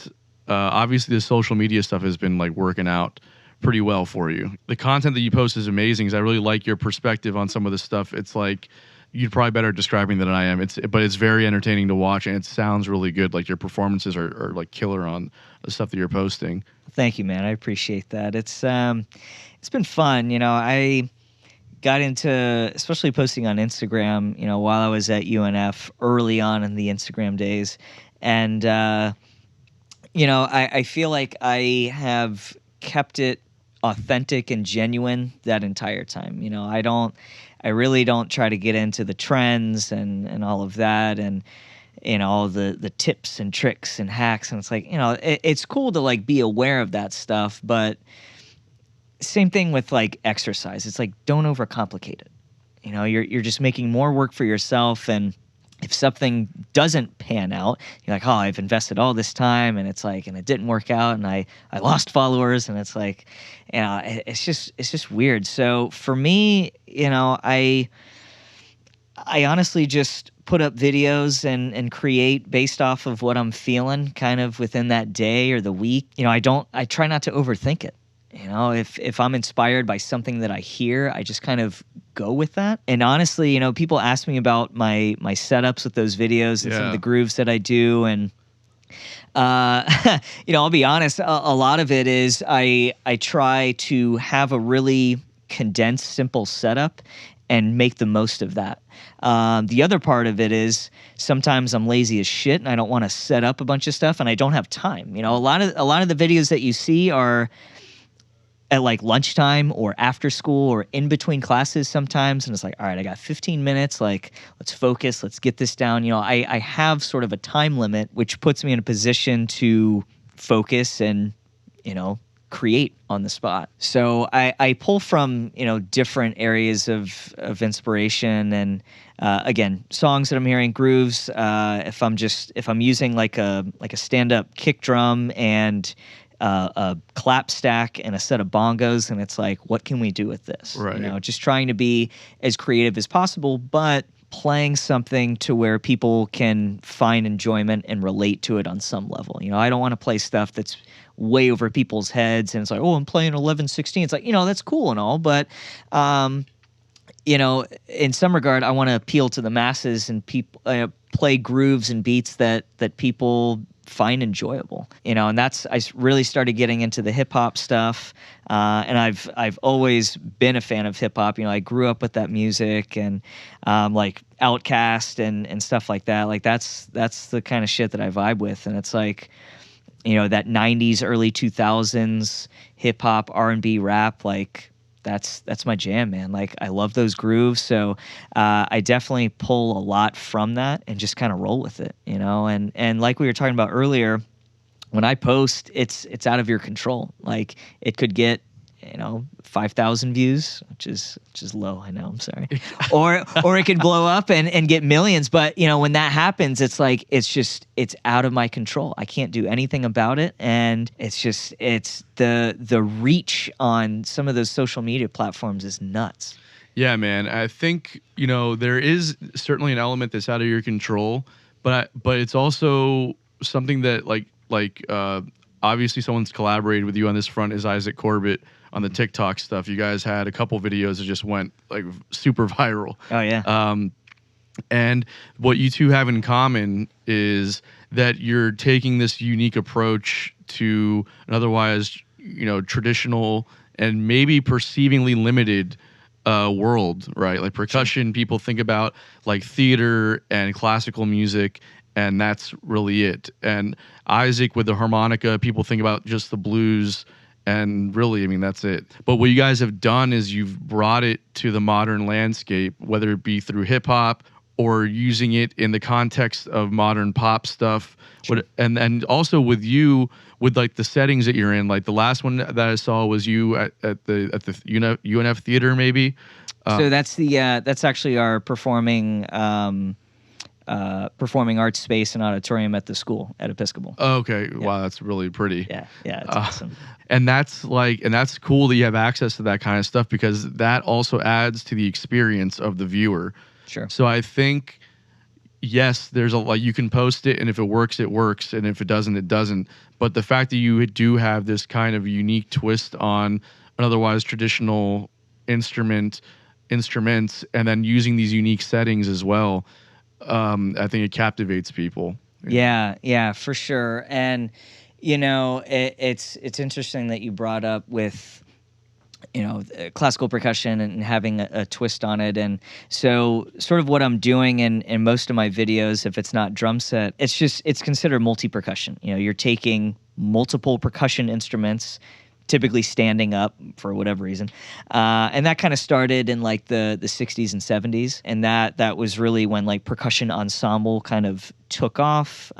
obviously the social media stuff has been like working out pretty well for you. The content that you post is amazing. 'Cause I really like your perspective on some of this stuff. It's like, you're probably better at describing than I am. But it's very entertaining to watch, and it sounds really good. Like your performances are like killer on the stuff that you're posting. Thank you, man. I appreciate that. It's been fun. I got into especially posting on Instagram, while I was at UNF early on in the Instagram days, and I feel like I have kept it authentic and genuine that entire time. I really don't try to get into the trends and all of that and all the tips and tricks and hacks. And it's like, it's cool to like be aware of that stuff, but same thing with like exercise. It's like, don't overcomplicate it. You're just making more work for yourself, and if something doesn't pan out, you're like, oh, I've invested all this time, and it's like, and it didn't work out, and I lost followers, and it's like, it's just weird. So for me, I honestly just put up videos and create based off of what I'm feeling kind of within that day or the week. I try not to overthink it. If I'm inspired by something that I hear, I just kind of go with that. And honestly, people ask me about my setups with those videos and some of the grooves that I do. And, I'll be honest, a lot of it is I try to have a really condensed, simple setup and make the most of that. The other part of it is sometimes I'm lazy as shit and I don't want to set up a bunch of stuff and I don't have time. A lot of the videos that you see are at like lunchtime or after school or in between classes sometimes. And it's like, all right, I got 15 minutes. Like, let's focus. Let's get this down. I have sort of a time limit, which puts me in a position to focus and, create on the spot. So I pull from, different areas of inspiration and, again, songs that I'm hearing, grooves. If I'm using like a stand-up kick drum and a clap stack and a set of bongos, and it's like, what can we do with this? Right. Just trying to be as creative as possible, but playing something to where people can find enjoyment and relate to it on some level. I don't want to play stuff that's way over people's heads and it's like, oh, I'm playing 11/16. It's like, that's cool and all, but in some regard, I want to appeal to the masses and people play grooves and beats that people find enjoyable, and I really started getting into the hip hop stuff, and I've always been a fan of hip hop. I grew up with that music and like Outkast and stuff like that. Like that's the kind of shit that I vibe with, and it's like, you know, that 90s, early 2000s hip hop, R&B, rap, like that's my jam, man. Like I love those grooves. So I definitely pull a lot from that and just kind of roll with it, you know? And like we were talking about earlier, when I post, it's out of your control. Like it could get, you know, 5,000 views, which is low. I know, I'm sorry. or it could blow up and get millions. But you know, when that happens, it's like it's out of my control. I can't do anything about it. And it's the reach on some of those social media platforms is nuts. Yeah, man. I think, you know, there is certainly an element that's out of your control, but it's also something that like obviously someone's collaborated with you on this front is Isaac Corbett on the TikTok stuff. You guys had a couple videos that just went like super viral. Oh yeah. And what you two have in common is that you're taking this unique approach to an otherwise, you know, traditional and maybe perceivingly limited world, right? Like percussion, people think about like theater and classical music, and that's really it. And Isaac with the harmonica, people think about just the blues, and really, I mean, that's it. But what you guys have done is you've brought it to the modern landscape, whether it be through hip hop or using it in the context of modern pop stuff. Sure. And also with you, with like the settings that you're in. Like the last one that I saw was you at the UNF Theater, maybe. So that's actually our performing arts space and auditorium at the school at Episcopal. Okay, yeah. Wow, that's really pretty. Yeah, it's awesome. And that's cool that you have access to that kind of stuff, because that also adds to the experience of the viewer. Sure. So I think, yes, there's you can post it, and if it works, it works, and if it doesn't, it doesn't. But the fact that you do have this kind of unique twist on an otherwise traditional instruments, and then using these unique settings as well, I think it captivates people. Yeah, for sure. And you know, it's interesting that you brought up with, you know, classical percussion and having a twist on it. And so sort of what I'm doing in most of my videos, if it's not drum set, it's considered multi-percussion. You know, you're taking multiple percussion instruments, typically standing up for whatever reason. And that kind of started in like the 60s and 70s. And that was really when like percussion ensemble kind of took off.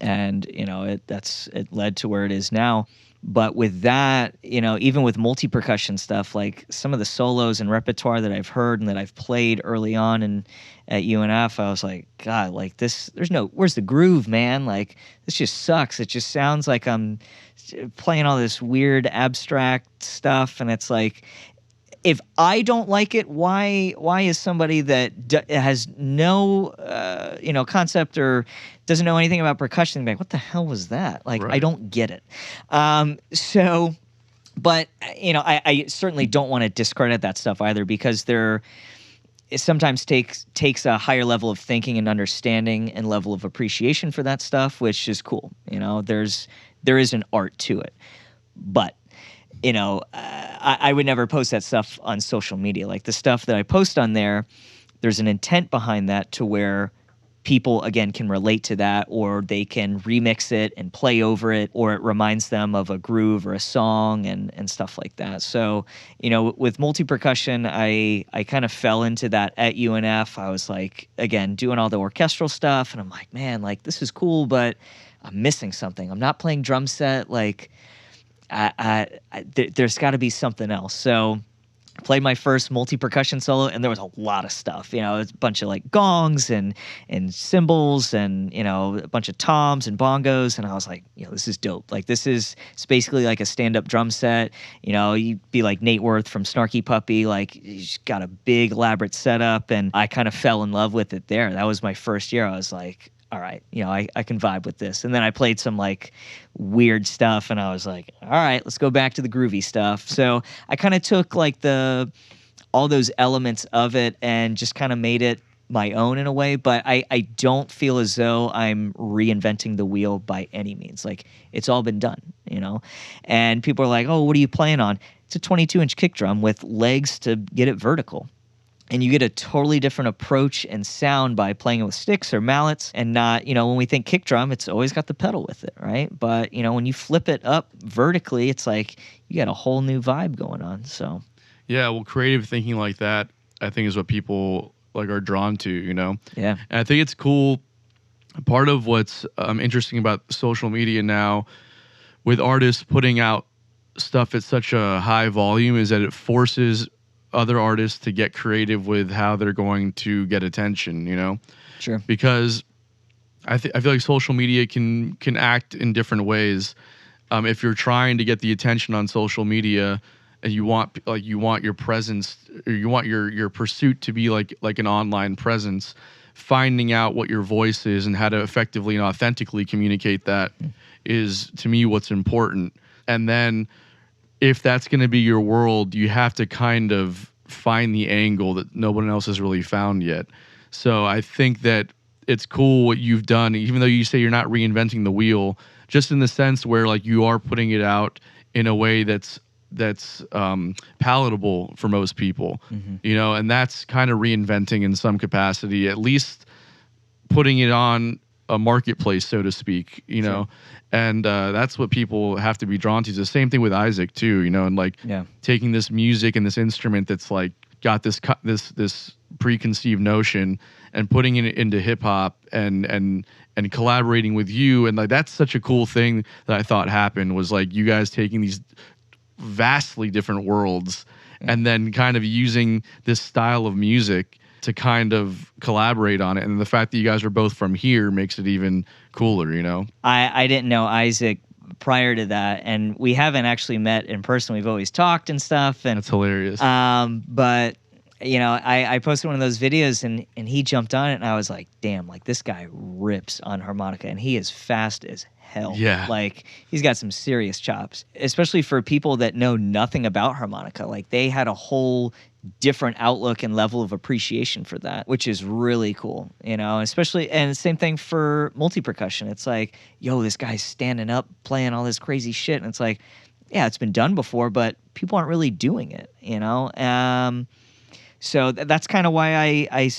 And, you know, it led to where it is now. But with that, you know, even with multi-percussion stuff, like some of the solos and repertoire that I've heard and that I've played early on at UNF, I was like, God, like this, where's the groove, man? Like, this just sucks. It just sounds like I'm playing all this weird abstract stuff. And it's like, if I don't like it, why is somebody that has no, you know, concept or doesn't know anything about percussion like, what the hell was that? Like, right. I don't get it. So, but, you know, I certainly don't want to discredit that stuff either, because it sometimes takes a higher level of thinking and understanding and level of appreciation for that stuff, which is cool. You know, there is an art to it. But, you know, I would never post that stuff on social media. Like the stuff that I post on there, there's an intent behind that to where people, again, can relate to that, or they can remix it and play over it, or it reminds them of a groove or a song and stuff like that. So, you know, with multi-percussion, I kind of fell into that at UNF. I was like, again, doing all the orchestral stuff, and I'm like, man, like this is cool, but I'm missing something. I'm not playing drum set. Like, there's got to be something else. So I played my first multi-percussion solo, and there was a lot of stuff. You know, it's a bunch of like gongs and cymbals, and you know, a bunch of toms and bongos. And I was like, you know, this is dope. Like, it's basically like a stand-up drum set. You know, you'd be like Nate Worth from Snarky Puppy. Like, he's got a big elaborate setup, and I kind of fell in love with it there. That was my first year. I was like, all right, you know, I can vibe with this. And then I played some like weird stuff, and I was like, all right, let's go back to the groovy stuff. So I kind of took like all those elements of it and just kind of made it my own in a way. But I don't feel as though I'm reinventing the wheel by any means. Like, it's all been done, you know? And people are like, oh, what are you playing on? It's a 22-inch kick drum with legs to get it vertical. and you get a totally different approach and sound by playing it with sticks or mallets, and not, when we think kick drum, it's always got the pedal with it, right? But, when you flip it up vertically, it's like you got a whole new vibe going on. So Yeah, well, creative thinking like that, I think, is what people like are drawn to, yeah. And I think it's cool. Part of what's interesting about social media now, with artists putting out stuff at such a high volume, is that it forces other artists to get creative with how they're going to get attention, Sure. Because I feel like social media can act in different ways. If you're trying to get the attention on social media, and you want your presence, or you want your pursuit to be like an online presence, finding out what your voice is and how to effectively and authentically communicate that is, to me, what's important. And then if that's going to be your world, you have to kind of find the angle that no one else has really found yet. So I think that it's cool what you've done, even though you say you're not reinventing the wheel, just in the sense where like you are putting it out in a way that's palatable for most people, and that's kind of reinventing in some capacity, at least putting it on a marketplace, so to speak, Sure. And that's what people have to be drawn to. It's the same thing with Isaac too, and like taking this music and this instrument that's like got this preconceived notion and putting it into hip hop and collaborating with you, and like that's such a cool thing that I thought happened, was like you guys taking these vastly different worlds and then kind of using this style of music to kind of collaborate on it. And the fact that you guys are both from here makes it even cooler, I didn't know Isaac prior to that, and we haven't actually met in person. We've always talked and stuff, and That's hilarious. But I posted one of those videos, and he jumped on it, and I was like, damn, like this guy rips on harmonica, and he is fast as hell. Yeah. Like he's got some serious chops, especially for people that know nothing about harmonica. Like they had a whole different outlook and level of appreciation for that, which is really cool, especially, and same thing for multi-percussion. It's like, yo, this guy's standing up playing all this crazy shit, and it's like, yeah, it's been done before, but people aren't really doing it, So that's kind of why I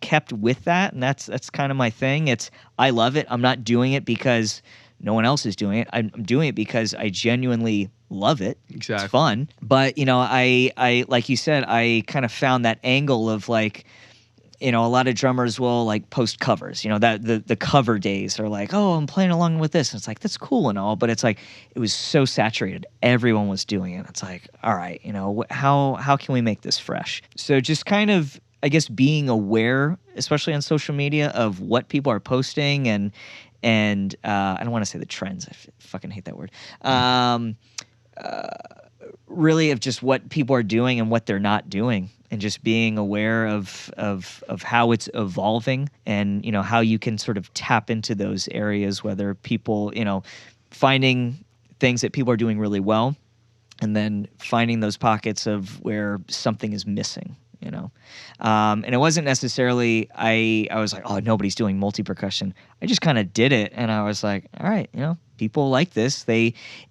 kept with that, and that's kind of my thing. I love it. I'm not doing it because no one else is doing it. I'm doing it because I genuinely love it. Exactly. It's fun. But I like you said, I kind of found that angle of like, a lot of drummers will like post covers, that the cover days are like, oh, I'm playing along with this. And it's like, that's cool and all, but it's like, it was so saturated. Everyone was doing it. It's like, all right, how can we make this fresh? So just kind of, I guess, being aware, especially on social media, of what people are posting and I don't want to say the trends. I fucking hate that word. Really of just what people are doing and what they're not doing, and just being aware of how it's evolving, and how you can sort of tap into those areas, whether people finding things that people are doing really well, and then finding those pockets of where something is missing. And it wasn't necessarily I was like, oh, nobody's doing multi-percussion. I just kind of did it, and I was like, all right, people like this.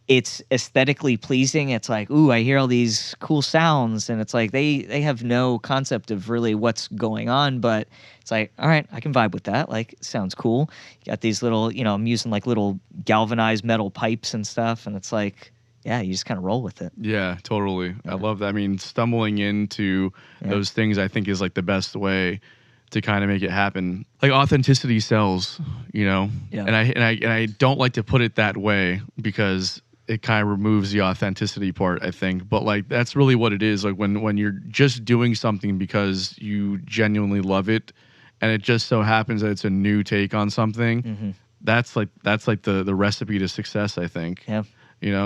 It's aesthetically pleasing. It's like, ooh, I hear all these cool sounds, and it's like they have no concept of really what's going on, but it's like, all right, I can vibe with that. Like, it sounds cool. You got these little, I'm using like little galvanized metal pipes and stuff, and it's like, yeah, you just kind of roll with it. Yeah, totally. Yeah. I love that. I mean, stumbling into those things, I think, is like the best way to kind of make it happen. Like authenticity sells, Yeah. And I don't like to put it that way because it kind of removes the authenticity part, I think. But like that's really what it is. Like when you're just doing something because you genuinely love it, and it just so happens that it's a new take on something. That's like the recipe to success, I think. Yeah.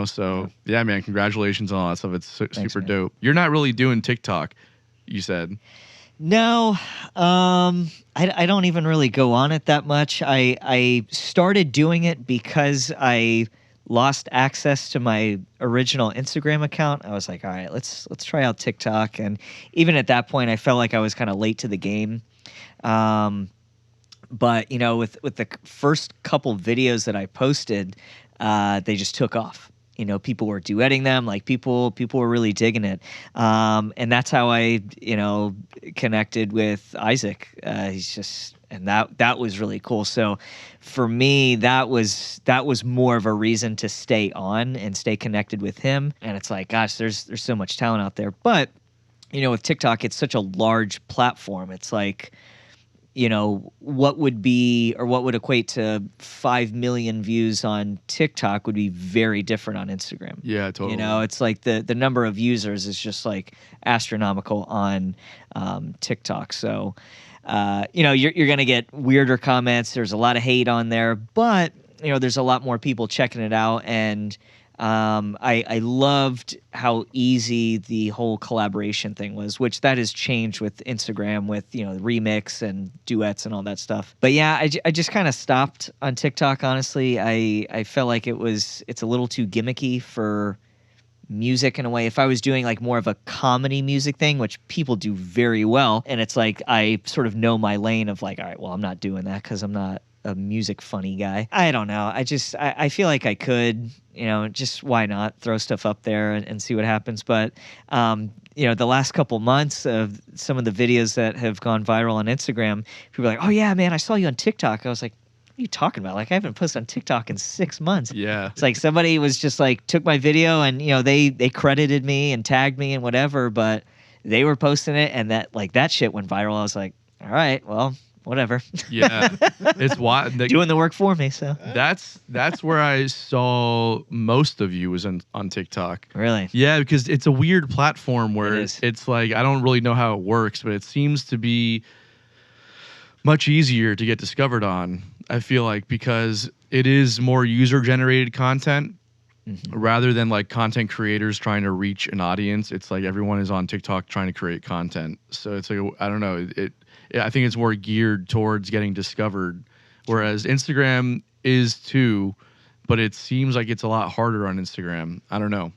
So yeah, man, congratulations on all that stuff. It's Thanks, super man. dope. You're not really doing TikTok, you said. No, I don't even really go on it that much. I started doing it because I lost access to my original Instagram account. I was like, all right, let's try out TikTok. And even at that point, I felt like I was kind of late to the game. But with the first couple videos that I posted, they just took off. you know, people were duetting them. Like people were really digging it. And that's how I, you know, connected with Isaac. He's just, and that was really cool. So for me, that was more of a reason to stay on and stay connected with him. And it's like, gosh, there's so much talent out there. But, you know, with TikTok, it's such a large platform. It's like, you know, what would be, or what would equate to 5 million views on TikTok would be very different on Instagram. Yeah, totally. You know, it's like the number of users is just like astronomical on TikTok. So, you know, you're going to get weirder comments. There's a lot of hate on there, but, you know, there's a lot more people checking it out. And I loved how easy the whole collaboration thing was, which that has changed with Instagram with, you know, remix and duets and all that stuff. But yeah, I just kind of stopped on TikTok, honestly. I felt like it's a little too gimmicky for music in a way. If I was doing like more of a comedy music thing, which people do very well, and it's like I sort of know my lane of like, all right, well, I'm not doing that because I'm not a music funny guy. I don't know. I feel like I could, you know, just why not throw stuff up there and see what happens. But, you know, the last couple months of some of the videos that have gone viral on Instagram, people are like, oh yeah, man, I saw you on TikTok. I was like, what are you talking about? Like, I haven't posted on TikTok in 6 months. Yeah. It's like somebody was just like, took my video and, you know, they credited me and tagged me and whatever, but they were posting it and that shit went viral. I was like, all right, well, whatever. Yeah. It's why doing the work for me. So that's where I saw most of you was on TikTok. Really? Yeah, because it's a weird platform where It is. it's like I don't really know how it works, but it seems to be much easier to get discovered on. I feel like because it is more user generated content. Mm-hmm. Rather than like content creators trying to reach an audience, it's like everyone is on TikTok trying to create content. So it's like, I don't know, I think it's more geared towards getting discovered, whereas Instagram is too, but it seems like it's a lot harder on Instagram. I don't know.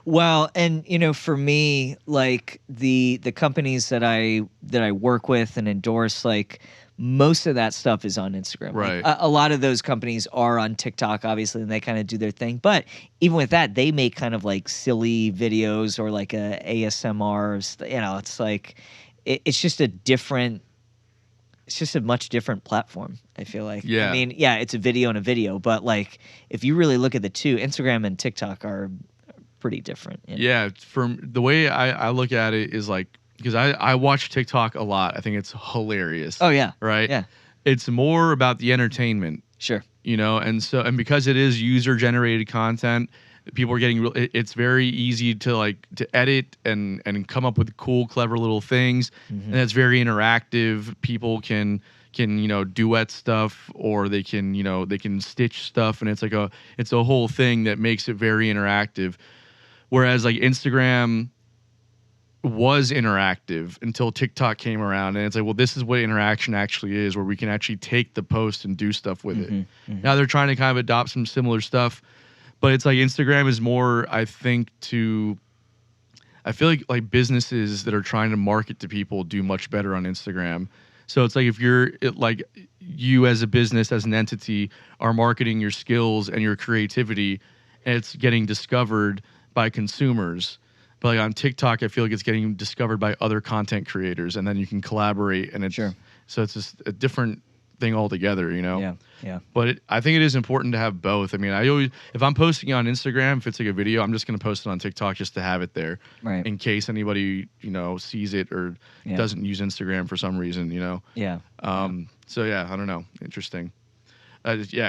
Well, and you know, for me, like the companies that I work with and endorse, like most of that stuff is on Instagram. Right. Like, a lot of those companies are on TikTok, obviously, and they kind of do their thing. But even with that, they make kind of like silly videos or like a ASMR. You know, it's like it's just a different. It's just a much different platform, I feel like. Yeah. I mean, yeah, it's a video and a video, but like if you really look at the two, Instagram and TikTok are pretty different. You know? Yeah, from the way I look at it is like, because I watch TikTok a lot. I think it's hilarious. Oh yeah. Right? Yeah. It's more about the entertainment. Sure. You know, and because it is user generated content, people are getting it's very easy to edit and come up with cool, clever little things. Mm-hmm. And it's very interactive. People can you know, duet stuff, or they can stitch stuff, and it's a whole thing that makes it very interactive. Whereas like Instagram was interactive until TikTok came around, and it's like, well, this is what interaction actually is, where we can actually take the post and do stuff with it. Mm-hmm. Now they're trying to kind of adopt some similar stuff, but it's like Instagram is more, I think, I feel like businesses that are trying to market to people do much better on Instagram. So it's like if you as a business, as an entity, are marketing your skills and your creativity, and it's getting discovered by consumers. But like on TikTok, I feel like it's getting discovered by other content creators, and then you can collaborate, and it's so it's just a different thing altogether, you know? Yeah. But I think it is important to have both. I mean, if I'm posting on Instagram, if it's like a video, I'm just going to post it on TikTok just to have it there, right? In case anybody, you know, sees it or doesn't use Instagram for some reason, you know? Yeah. So yeah, I don't know. Interesting.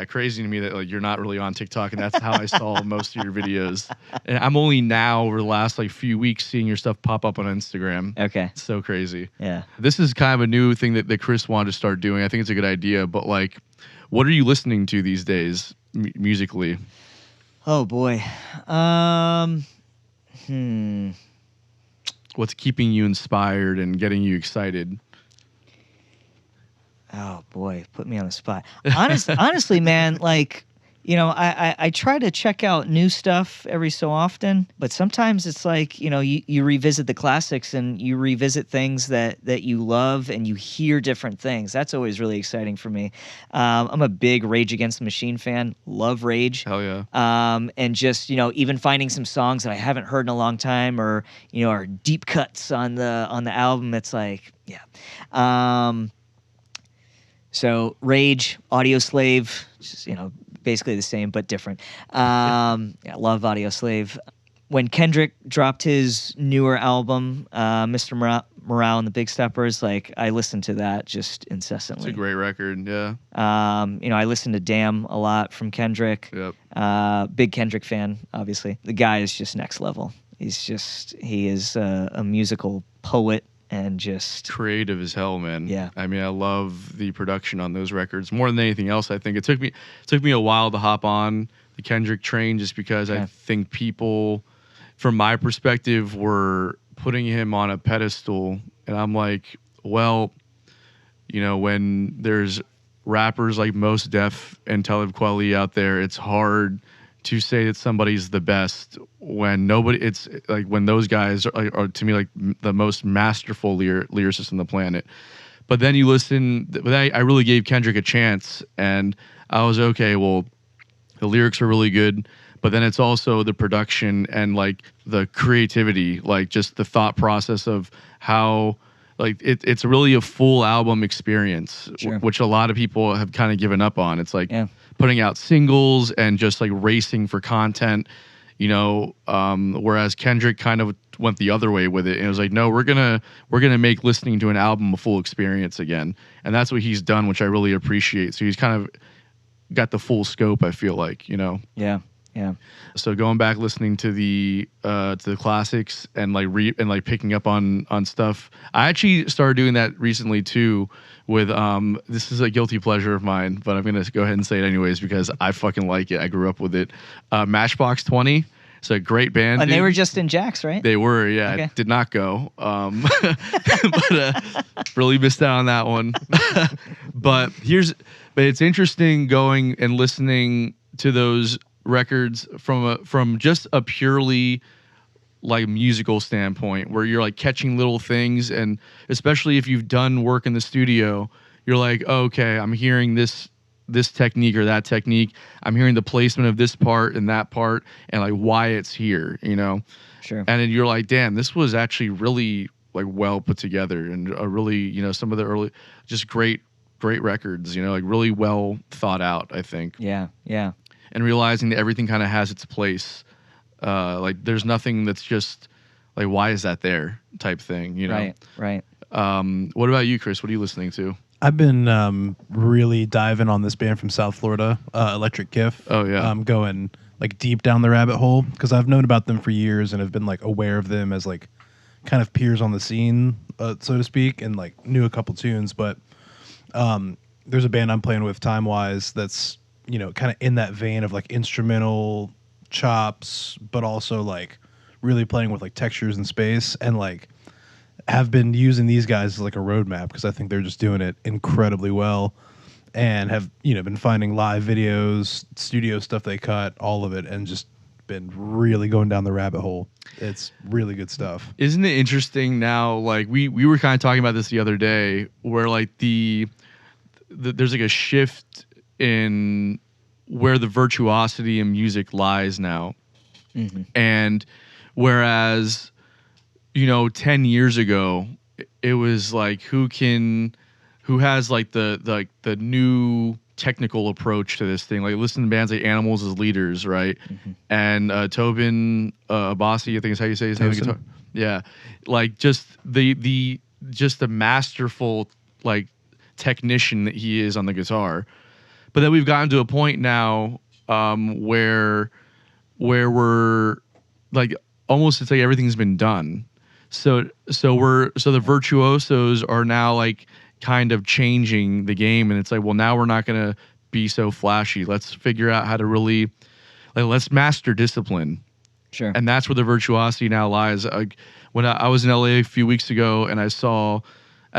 Crazy to me that like you're not really on TikTok, and that's how I saw most of your videos. And I'm only now over the last like few weeks seeing your stuff pop up on Instagram. Okay. It's so crazy. Yeah. This is kind of a new thing that Chris wanted to start doing. I think it's a good idea, but like, what are you listening to these days musically? Oh boy. What's keeping you inspired and getting you excited? Oh boy, put me on the spot. Honestly, man, like, I try to check out new stuff every so often, but sometimes it's like, you revisit the classics and you revisit things that you love and you hear different things. That's always really exciting for me. I'm a big Rage Against the Machine fan, love Rage. Hell yeah. And just, even finding some songs that I haven't heard in a long time or, are deep cuts on the album. It's like, yeah. So Rage, Audio Slave, just, basically the same but different. Yeah, love Audio Slave. When Kendrick dropped his newer album, Mr. Morale and the Big Steppers, like I listened to that just incessantly. It's a great record, yeah. I listened to Damn a lot from Kendrick. Yep. Big Kendrick fan, obviously. The guy is just next level. He is a musical poet. And just creative as hell, man. Yeah. I mean, I love the production on those records more than anything else. I think it took me a while to hop on the Kendrick train just because I think people, from my perspective, were putting him on a pedestal, and I'm like, well, when there's rappers like Mos Def and Talib Kweli out there, it's hard to say that somebody's the best when it's like when those guys are to me like the most masterful lyricists on the planet. But then you listen, I really gave Kendrick a chance, and I was okay. Well, the lyrics are really good, but then it's also the production and like the creativity, like just the thought process of how like it's really a full album experience, sure. Which a lot of people have kind of given up on. It's like putting out singles and just like racing for content, whereas Kendrick kind of went the other way with it. And it was like, no, we're gonna make listening to an album a full experience again. And that's what he's done, which I really appreciate. So he's kind of got the full scope, I feel like, Yeah. Yeah. So going back, listening to the classics and like picking up on stuff. I actually started doing that recently too. With this is a guilty pleasure of mine, but I'm gonna go ahead and say it anyways because I fucking like it. I grew up with it. Matchbox 20. It's a great band. And they were just in Jack's, right? They were, yeah. Okay. I did not go, but really missed out on that one. but it's interesting going and listening to those records from just a purely like musical standpoint where you're like catching little things, and especially if you've done work in the studio, you're like, oh, okay, I'm hearing this technique or that technique, I'm hearing the placement of this part and that part and like why it's here, Sure. And then you're like, damn, this was actually really like well put together and a really some of the early just great records, like really well thought out, I think. Yeah. And realizing that everything kind of has its place. Like there's nothing that's just like, why is that there type thing, Right. What about you, Chris? What are you listening to? I've been really diving on this band from South Florida, Electric Kiff. Oh, yeah. Going like deep down the rabbit hole because I've known about them for years and have been like aware of them as like kind of peers on the scene, so to speak, and like knew a couple tunes. But there's a band I'm playing with, Time Wise, that's kind of in that vein of like instrumental chops, but also like really playing with like textures and space, and like have been using these guys as like a roadmap because I think they're just doing it incredibly well, and have been finding live videos, studio stuff they cut, all of it, and just been really going down the rabbit hole. It's really good stuff. Isn't it interesting now? Like we were kind of talking about this the other day, where like there's like a shift in where the virtuosity in music lies now. Mm-hmm. And whereas 10 years ago it was like who has like the new technical approach to this thing, like listen to bands like Animals as leaders, right? Mm-hmm. And Tobin Abbasi, I think is how you say his name. Guitar. Yeah, like just the masterful like technician that he is on the guitar. But then we've gotten to a point now where we're like almost, it's like everything's been done. So the virtuosos are now like kind of changing the game, and it's like, well, now we're not gonna be so flashy. Let's figure out how to really let's master discipline. Sure. And that's where the virtuosity now lies. When I was in LA a few weeks ago and I saw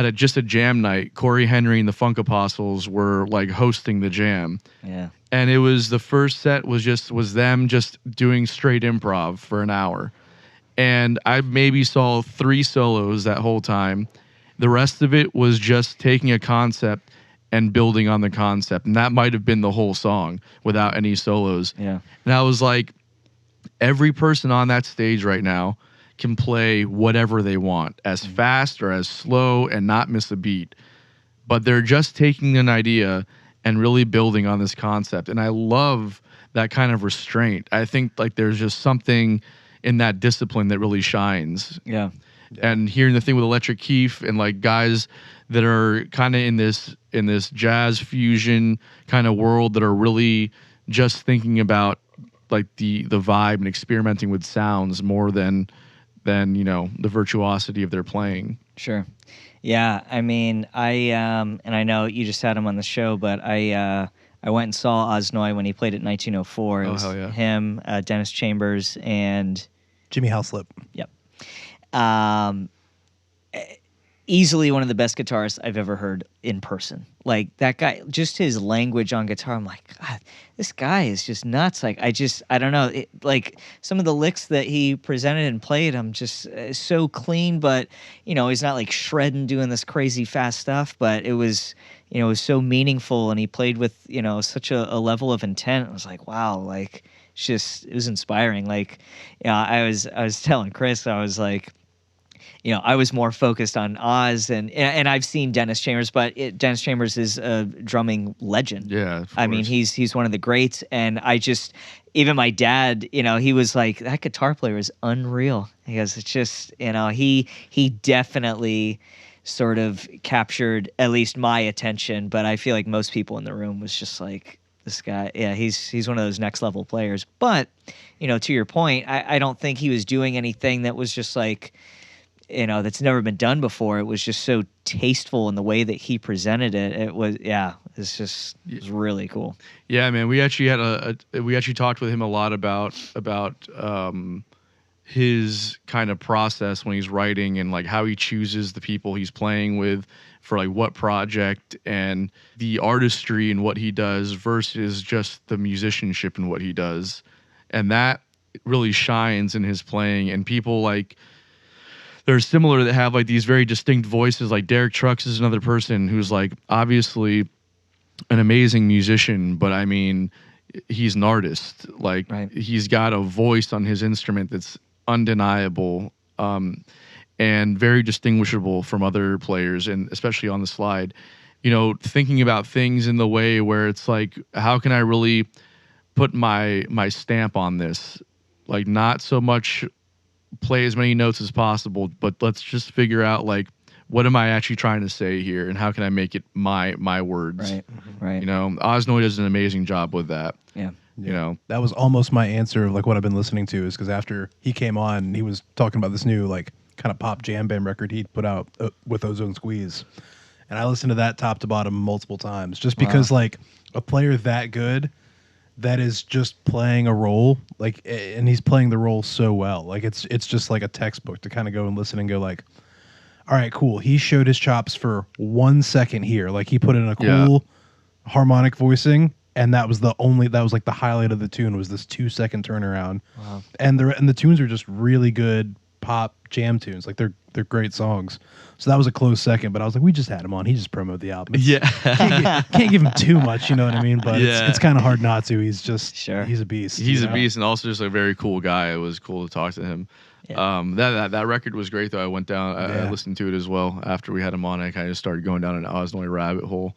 at just a jam night. Corey Henry and the Funk Apostles were like hosting the jam. Yeah. And it was the first set was them just doing straight improv for an hour. And I maybe saw 3 solos that whole time. The rest of it was just taking a concept and building on the concept. And that might have been the whole song without any solos. Yeah. And I was like, every person on that stage right now can play whatever they want, as fast or as slow, and not miss a beat. But they're just taking an idea and really building on this concept. And I love that kind of restraint. I think like there's just something in that discipline that really shines. Yeah. And hearing the thing with Electric Keef and like guys that are kind of in this jazz fusion kind of world that are really just thinking about like the vibe and experimenting with sounds more than you know, the virtuosity of their playing. Sure. Yeah, I mean, and I know you just had him on the show, but I went and saw Osnoy when he played at 1904. It was hell yeah. him, Dennis Chambers, and Jimmy Houslip. Yep. Easily one of the best guitarists I've ever heard in person. Like that guy, just his language on guitar. I'm like, God, this guy is just nuts. Like I don't know. Like some of the licks that he presented and played, I'm just so clean. But you know, he's not like shredding, doing this crazy fast stuff. But it was, you know, it was so meaningful, and he played with, you know, such a level of intent. I was like, wow, like it was inspiring. Like, yeah, I was telling Chris, I was like, you know, I was more focused on Oz, and I've seen Dennis Chambers, but Dennis Chambers is a drumming legend. Yeah, I mean, he's one of the greats, and even my dad, you know, he was like, that guitar player is unreal. He goes, it's just, you know, he definitely sort of captured at least my attention, but I feel like most people in the room was just like, this guy, yeah, he's one of those next level players. But, you know, to your point, I don't think he was doing anything that was just like, you know, that's never been done before. It was just so tasteful in the way that he presented it. It was really cool. Yeah, man. We actually talked with him a lot about his kind of process when he's writing, and like how he chooses the people he's playing with for like what project, and the artistry in what he does versus just the musicianship in what he does. And that really shines in his playing. And people like, they're similar that have like these very distinct voices. Like Derek Trucks is another person who's like obviously an amazing musician, but I mean, he's an artist. Like He's got a voice on his instrument that's undeniable, and very distinguishable from other players, and especially on the slide. You know, thinking about things in the way where it's like, how can I really put my stamp on this? Like, not so much play as many notes as possible, but let's just figure out like, what am I actually trying to say here, and how can I make it my words? Right. You know, Osnoy does an amazing job with that. Yeah. You know, that was almost my answer of like what I've been listening to, is because after he came on, he was talking about this new like kind of pop jam band record he'd put out with Ozone Squeeze, and I listened to that top to bottom multiple times just because like a player that good, that is just playing a role, like, and he's playing the role so well. Like it's just like a textbook to kind of go and listen and go like, all right, cool. He showed his chops for 1 second here. Like he put in a cool harmonic voicing, and that was like the highlight of the tune, was this 2 second turnaround. Wow. And the tunes are just really good pop jam tunes. Like they're great songs. So that was a close second, but I was like, we just had him on. He just promoted the album. Can't give him too much, you know what I mean? But it's kind of hard not to. He's just, he's a beast. He's a beast, and also just a very cool guy. It was cool to talk to him. Yeah. That record was great, though. I went down, I listened to it as well after we had him on. I kind of started going down an Osnoy rabbit hole,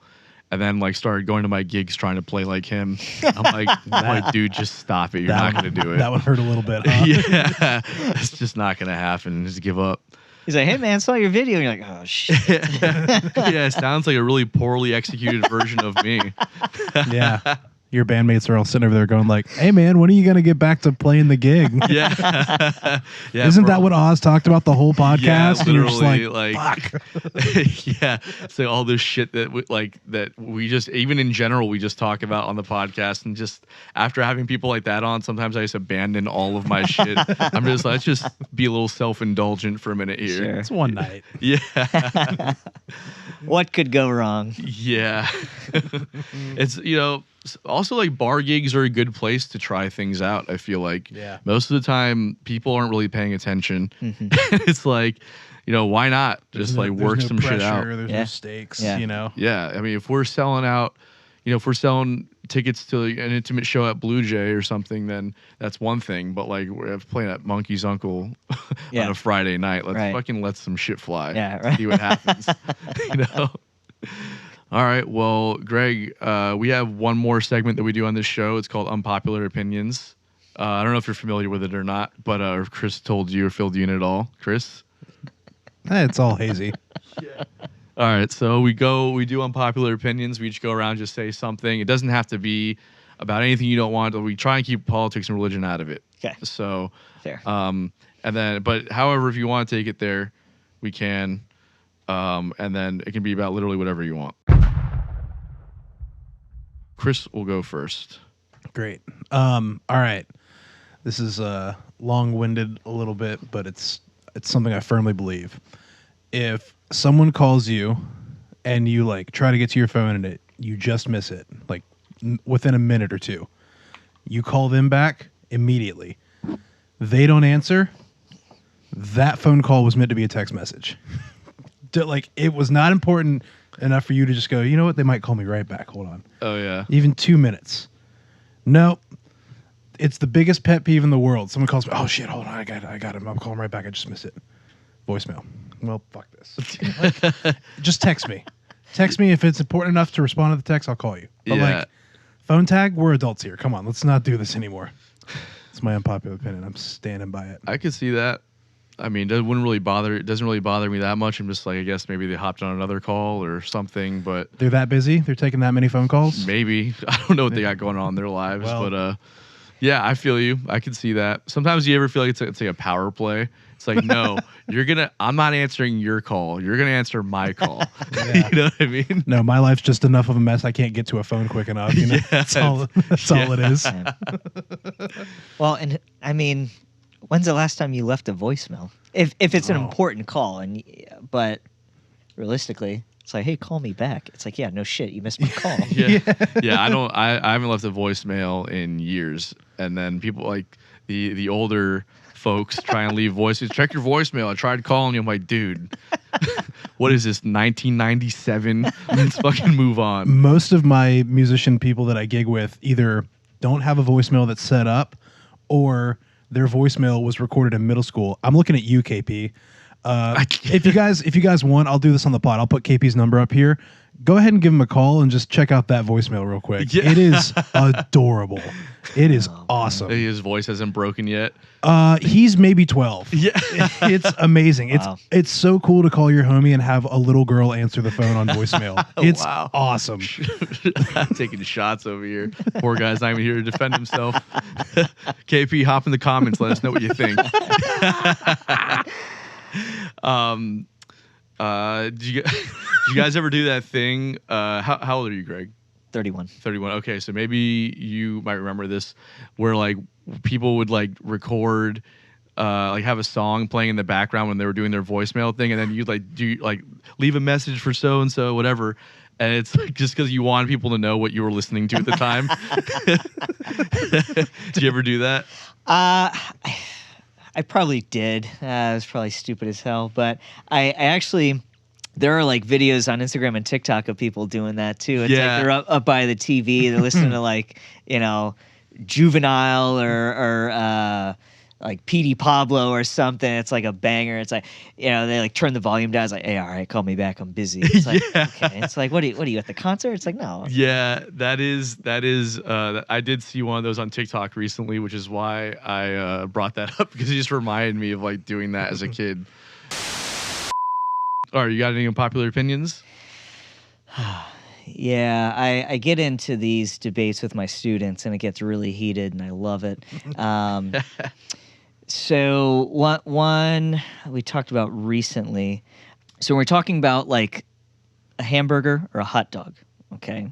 and then like started going to my gigs trying to play like him. I'm like, dude, just stop it. You're not going to do it. That one hurt a little bit. Huh? Yeah, it's just not going to happen. Just give up. He's like, hey man, I saw your video. And you're like, oh shit. Yeah, it sounds like a really poorly executed version of me. Yeah. your bandmates are all sitting over there going like, "Hey man, when are you gonna get back to playing the gig?" Yeah. Yeah. Isn't that what Oz talked about the whole podcast? Yeah, And you're just literally, fuck. Yeah. So all this shit that we just, even in general, we just talk about on the podcast, and just after having people like that on, sometimes I just abandon all of my shit. I'm just, let's just be a little self-indulgent for a minute here. Sure. It's one night. Yeah. What could go wrong? Yeah. It's, also like bar gigs are a good place to try things out. I feel like most of the time people aren't really paying attention. It's like, why not just like work some shit out? There's no stakes, Yeah. I mean, if we're selling out, if we're selling tickets to an intimate show at Blue Jay or something, then that's one thing. But like we're playing at Monkey's Uncle on a Friday night. Let's fucking let some shit fly. Yeah, right. See what happens. All right. Well, Greg, we have one more segment that we do on this show. It's called Unpopular Opinions. I don't know if you're familiar with it or not, but Chris told you or filled you in at all. Chris? It's all hazy. Yeah. All right. So we do Unpopular Opinions. We each go around, just say something. It doesn't have to be about anything you don't want. We try and keep politics and religion out of it. Okay. So, fair. But however, if you want to take it there, we can. And then it can be about literally whatever you want. Chris will go first. Great. All right. This is long-winded a little bit, but it's something I firmly believe. If someone calls you and you like try to get to your phone and you just miss it, like within a minute or two, you call them back immediately. They don't answer. That phone call was meant to be a text message. Like, it was not important enough for you to just go, you know what? They might call me right back. Hold on. Oh, yeah. Even 2 minutes. No. It's the biggest pet peeve in the world. Someone calls me, oh, shit, hold on. I got him. I'm calling right back. I just missed it. Voicemail. Well, fuck this. Like, just text me. Text me. If it's important enough to respond to the text, I'll call you. But, like, phone tag, we're adults here. Come on. Let's not do this anymore. It's my unpopular opinion. I'm standing by it. I could see that. I mean, it doesn't really bother me that much. I'm just like, I guess maybe they hopped on another call or something, but they're that busy? They're taking that many phone calls? Maybe. I don't know what they got going on in their lives, but yeah, I feel you. I can see that. Sometimes you ever feel like it's like a power play. It's like, no, I'm not answering your call. You're going to answer my call. Yeah. You know what I mean? No, my life's just enough of a mess. I can't get to a phone quick enough. You know? That's all it is. Well, and I mean, when's the last time you left a voicemail? If it's an important call, but realistically, it's like, hey, call me back. It's like, yeah, no shit, you missed my call. Yeah. I haven't left a voicemail in years. And then people like the older folks try and leave voices. Check your voicemail. I tried calling you. I'm like, dude, what is this, 1997? Let's fucking move on. Most of my musician people that I gig with either don't have a voicemail that's set up, or their voicemail was recorded in middle school. I'm looking at you, KP. If you guys want, I'll do this on the pod. I'll put KP's number up here. Go ahead and give him a call and just check out that voicemail real quick. Yeah. It is adorable. It is awesome. His voice hasn't broken yet. He's maybe 12. Yeah. It's amazing. Wow. It's so cool to call your homie and have a little girl answer the phone on voicemail. It's awesome. Taking shots over here. Poor guy's not even here to defend himself. KP, hop in the comments. Let us know what you think. Did you guys ever do that thing? How old are you, Greg? 31. 31. Okay, so maybe you might remember this, where like people would like record, like have a song playing in the background when they were doing their voicemail thing, and then you like leave a message for so and so, whatever. And it's like just because you want people to know what you were listening to at the time. Did you ever do that? I probably did. It was probably stupid as hell, but I actually, there are like videos on Instagram and TikTok of people doing that too. It's like they're up by the TV, they're listening to like, Juvenile or like Petey Pablo or something. It's like a banger. It's like, they like turn the volume down. It's like, hey, all right, call me back. I'm busy. It's like, okay. It's like, what are you at the concert? It's like, no. Yeah, that is. I did see one of those on TikTok recently, which is why I brought that up, because it just reminded me of like doing that as a kid. All right, you got any unpopular opinions? Yeah, I get into these debates with my students, and it gets really heated, and I love it. So one we talked about recently. So we're talking about like a hamburger or a hot dog. Okay,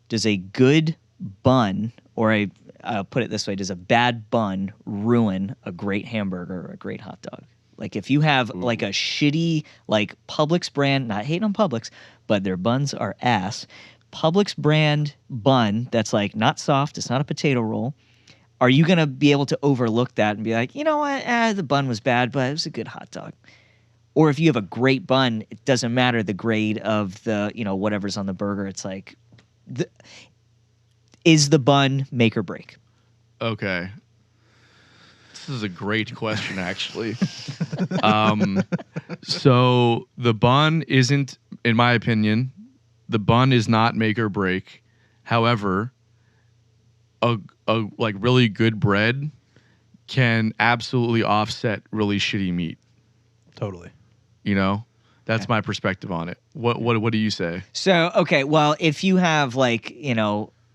does a good bun, or I'll put it this way, does a bad bun ruin a great hamburger or a great hot dog? Like if you have like a shitty like Publix brand, not hating on Publix, but their buns are ass. Publix brand bun that's like not soft, it's not a potato roll. Are you gonna be able to overlook that and be like, you know what, the bun was bad, but it was a good hot dog? Or if you have a great bun, it doesn't matter the grade of the, whatever's on the burger. It's like, is the bun make or break? Okay. This is a great question, actually. So the bun isn't, in my opinion, the bun is not make or break. However, a like really good bread can absolutely offset really shitty meat. Totally. That's my perspective on it. What do you say? So, okay, well, if you have like,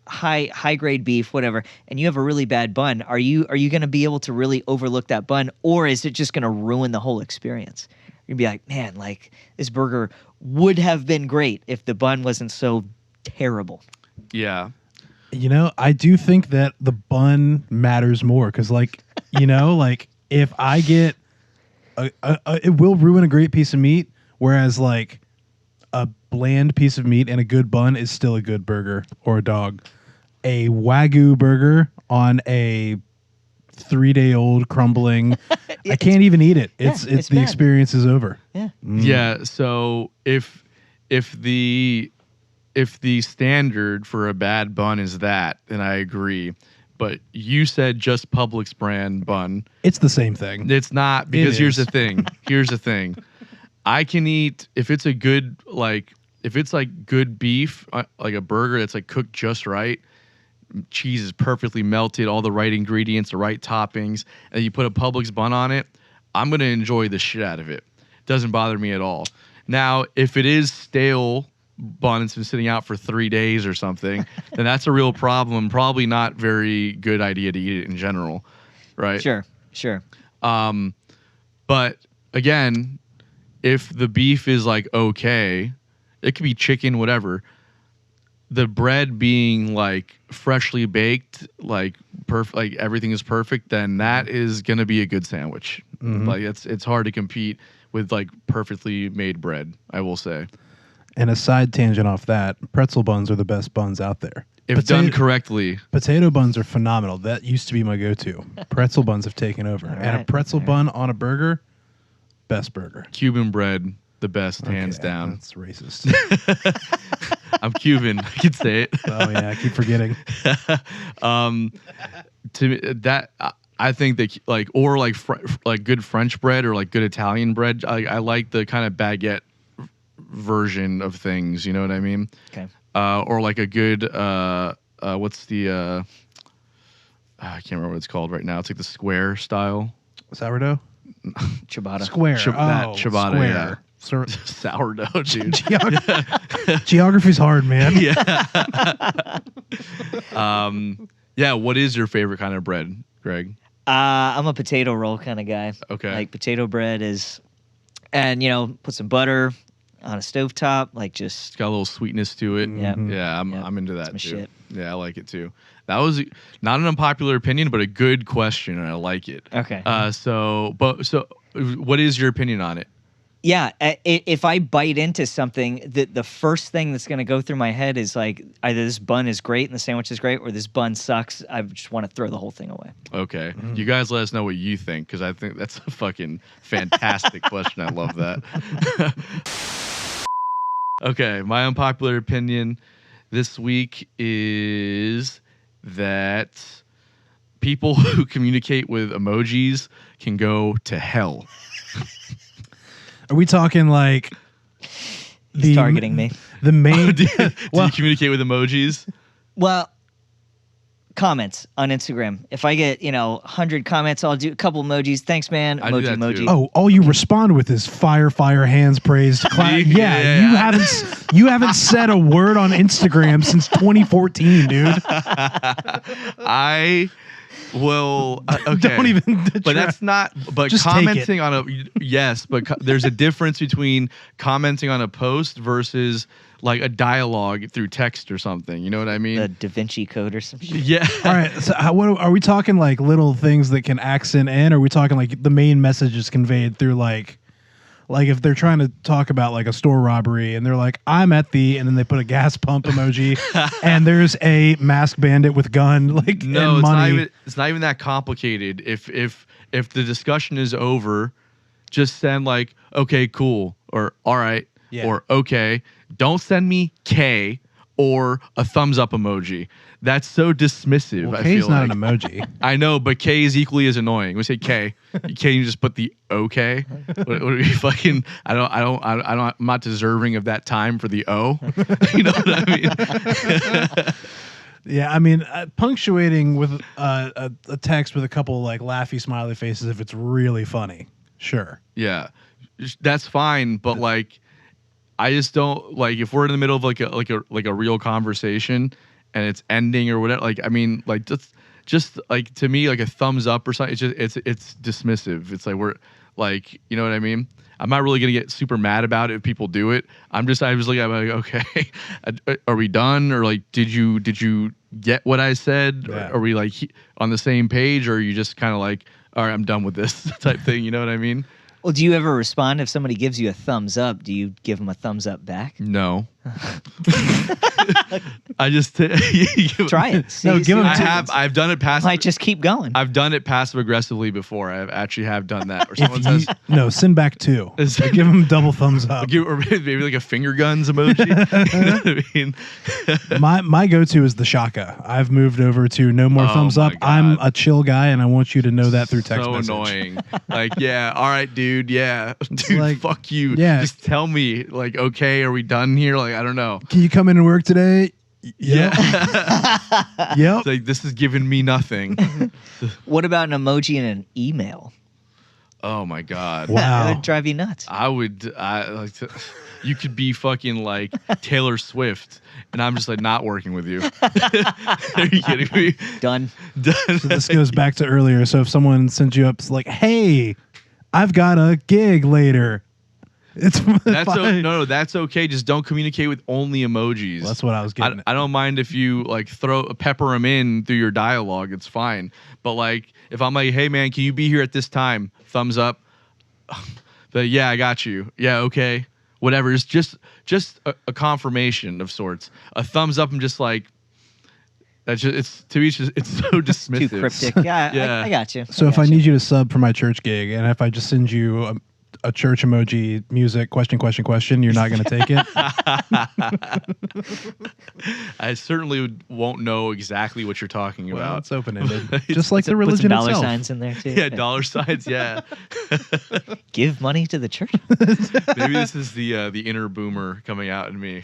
high grade beef, whatever, and you have a really bad bun, are you going to be able to really overlook that bun, or is it just going to ruin the whole experience? You're going to be like, man, like this burger would have been great if the bun wasn't so terrible. Yeah. I do think that the bun matters more because, like, like if I get it will ruin a great piece of meat, whereas like a bland piece of meat and a good bun is still a good burger or a dog. A Wagyu burger on a 3-day-old crumbling, I can't even eat it. It's the bad. experience is over. Yeah. Yeah. So if the standard for a bad bun is that, then I agree. But you said just Publix brand bun. It's the same thing. It's not, because here's the thing. I can eat if it's a good if it's like good beef, like a burger that's like cooked just right. Cheese is perfectly melted, all the right ingredients, the right toppings, and you put a Publix bun on it, I'm going to enjoy the shit out of it. Doesn't bother me at all. Now, if it is stale bun that's been sitting out for 3 days or something, then that's a real problem. Probably not very good idea to eat it in general, right? Sure. But again, if the beef is like okay, it could be chicken, whatever. The bread being like freshly baked, like like everything is perfect, then that is gonna be a good sandwich. Mm-hmm. Like it's hard to compete with like perfectly made bread, I will say. And a side tangent off that, pretzel buns are the best buns out there. If done correctly. Potato buns are phenomenal. That used to be my go-to. Pretzel buns have taken over. And a pretzel bun on a burger, best burger. Cuban bread, the best, hands down. That's racist. I'm Cuban. I can say it. Oh yeah, I keep forgetting. To me, that I think that like good French bread or like good Italian bread. I like the kind of baguette version of things. You know what I mean? Okay. Or like a good what's the I can't remember what it's called right now. It's like the square style Sourdough? Ciabatta. Square. that ciabatta, square. yeah. Sourdough, dude. Geography's hard, man. Yeah. What is your favorite kind of bread, Greg? I'm a potato roll kind of guy. Okay. Like potato bread is, and put some butter on a stovetop, like just. It's got a little sweetness to it. Yeah. Yeah, I'm into that my too. shit. Yeah, I like it too. That was not an unpopular opinion, but a good question, and I like it. Okay. So what is your opinion on it? Yeah, if I bite into something, the first thing that's going to go through my head is like either this bun is great and the sandwich is great, or this bun sucks. I just want to throw the whole thing away. Okay. You guys let us know what you think, because I think that's a fucking fantastic question. I love that. Okay, my unpopular opinion this week is that people who communicate with emojis can go to hell. Are we talking like He's targeting me? The main Do you communicate with emojis? Well, comments on Instagram. If I get 100 comments, I'll do a couple emojis. Thanks, man. I do that Emoji. too. Oh, all you respond with is fire, hands praised. Yeah. You haven't said a word on Instagram since 2014, dude. I will. Okay. Don't even. But that's not. But Just commenting on a yes, but there's a difference between commenting on a post versus like a dialogue through text or something. You know what I mean? The Da Vinci Code or some shit. Yeah. All right. So, what are we talking like little things that can accent in? Or are we talking like the main message is conveyed through like if they're trying to talk about like a store robbery and they're like, I'm at the, and then they put a gas pump emoji and there's a masked bandit with gun, like, No, and money. it's not even that complicated. If the discussion is over, just send like, okay, cool, or all right, or okay. Don't send me K or a thumbs up emoji. That's so dismissive. Well, I K's feel not like. an emoji. I know, but K is equally as annoying. We say K. Can you just put the okay? What are we fucking? I'm not deserving of that time for the O. You know what I mean? Yeah, I mean, punctuating with a text with a couple like laughy smiley faces if it's really funny. Sure. Yeah, that's fine. But like, I just don't like if we're in the middle of like a real conversation and it's ending or whatever. Like, I mean, like just like to me, like a thumbs up or something. It's dismissive. It's like we're like, you know what I mean? I'm not really gonna get super mad about it if people do it. I was looking at like, okay, are we done? Or like, did you get what I said? Yeah. Are we like on the same page? Or are you just kind of like, all right, I'm done with this type thing? You know what I mean? Well, do you ever respond if somebody gives you a thumbs up? Do you give them a thumbs up back? No. I just Try it. No, give 'em I've done it passive. Might just keep going. I've done it passive aggressively before. I actually have done that. Or someone says, No, send back 2. Like, give them double thumbs up. or maybe like a finger guns emoji. You know what I mean? My go-to is the shaka. I've moved over to no more thumbs my up. God. I'm a chill guy, and I want you to know that through text so message. annoying. Like, yeah, all right, dude. Yeah, dude, like, fuck you. yeah. Just tell me, like, okay, are we done here? Like, I don't know. Can you come in and work today? Yep. Yep. It's like, this is giving me nothing. What about an emoji in an email? Oh my God. Wow. That would drive you nuts. I like to, you could be fucking like Taylor Swift, and I'm just like not working with you. Are you kidding me? Done. So this goes back to earlier. So if someone sends you up it's like, hey, I've got a gig later. It's That's fine. no, that's okay. Just don't communicate with only emojis. Well, that's what I was getting at. I don't mind if you like pepper them in through your dialogue. It's fine. But like if I'm like, hey man, can you be here at this time? Thumbs up. But yeah, I got you. Yeah, okay. Whatever. It's just a confirmation of sorts. A thumbs up. I'm just like. That's just, it's to me. It's so dismissive. Too cryptic. Yeah, Yeah. I got you. So if I need you to sub for my church gig, and if I just send you a church emoji, music, question, you're not going to take it? I certainly won't know exactly what you're talking Well, about. it's open-ended. Just like the Put some religion dollar itself. signs in there too. Yeah, dollar signs. Yeah. Give money to the church. Maybe this is the inner boomer coming out in me.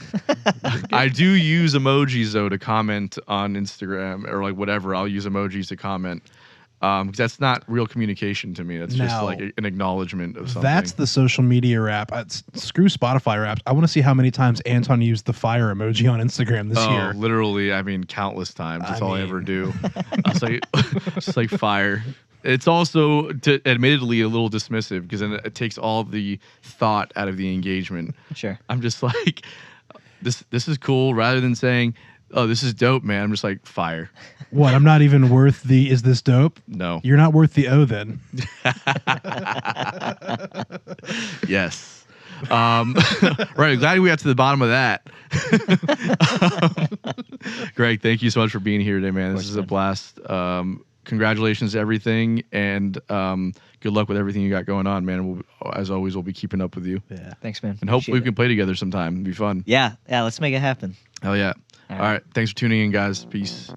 I do use emojis though to comment on Instagram or like whatever. I'll use emojis to comment. 'Cause that's not real communication to me. That's just Now, like an acknowledgement of something. That's the social media rap. Screw Spotify raps. I want to see how many times Anton used the fire emoji on Instagram this year. Literally, I mean, countless times. That's I all I mean- ever do. I was like, just like fire. It's also, admittedly, a little dismissive because then it takes all the thought out of the engagement. Sure. I'm just like, this is cool. Rather than saying, oh, this is dope, man. I'm just like, fire. What? I'm not even worth the is this dope? No. You're not worth the O then. Yes. Right. Glad we got to the bottom of that. Greg, thank you so much for being here today, man. This is a blast. Congratulations to everything, and good luck with everything you got going on, man. As always, we'll be keeping up with you. Yeah. Thanks, man. And hopefully we Appreciate can play together sometime. It'd be fun. it. Yeah. Let's make it happen. Hell yeah. All right. Thanks for tuning in, guys. Peace.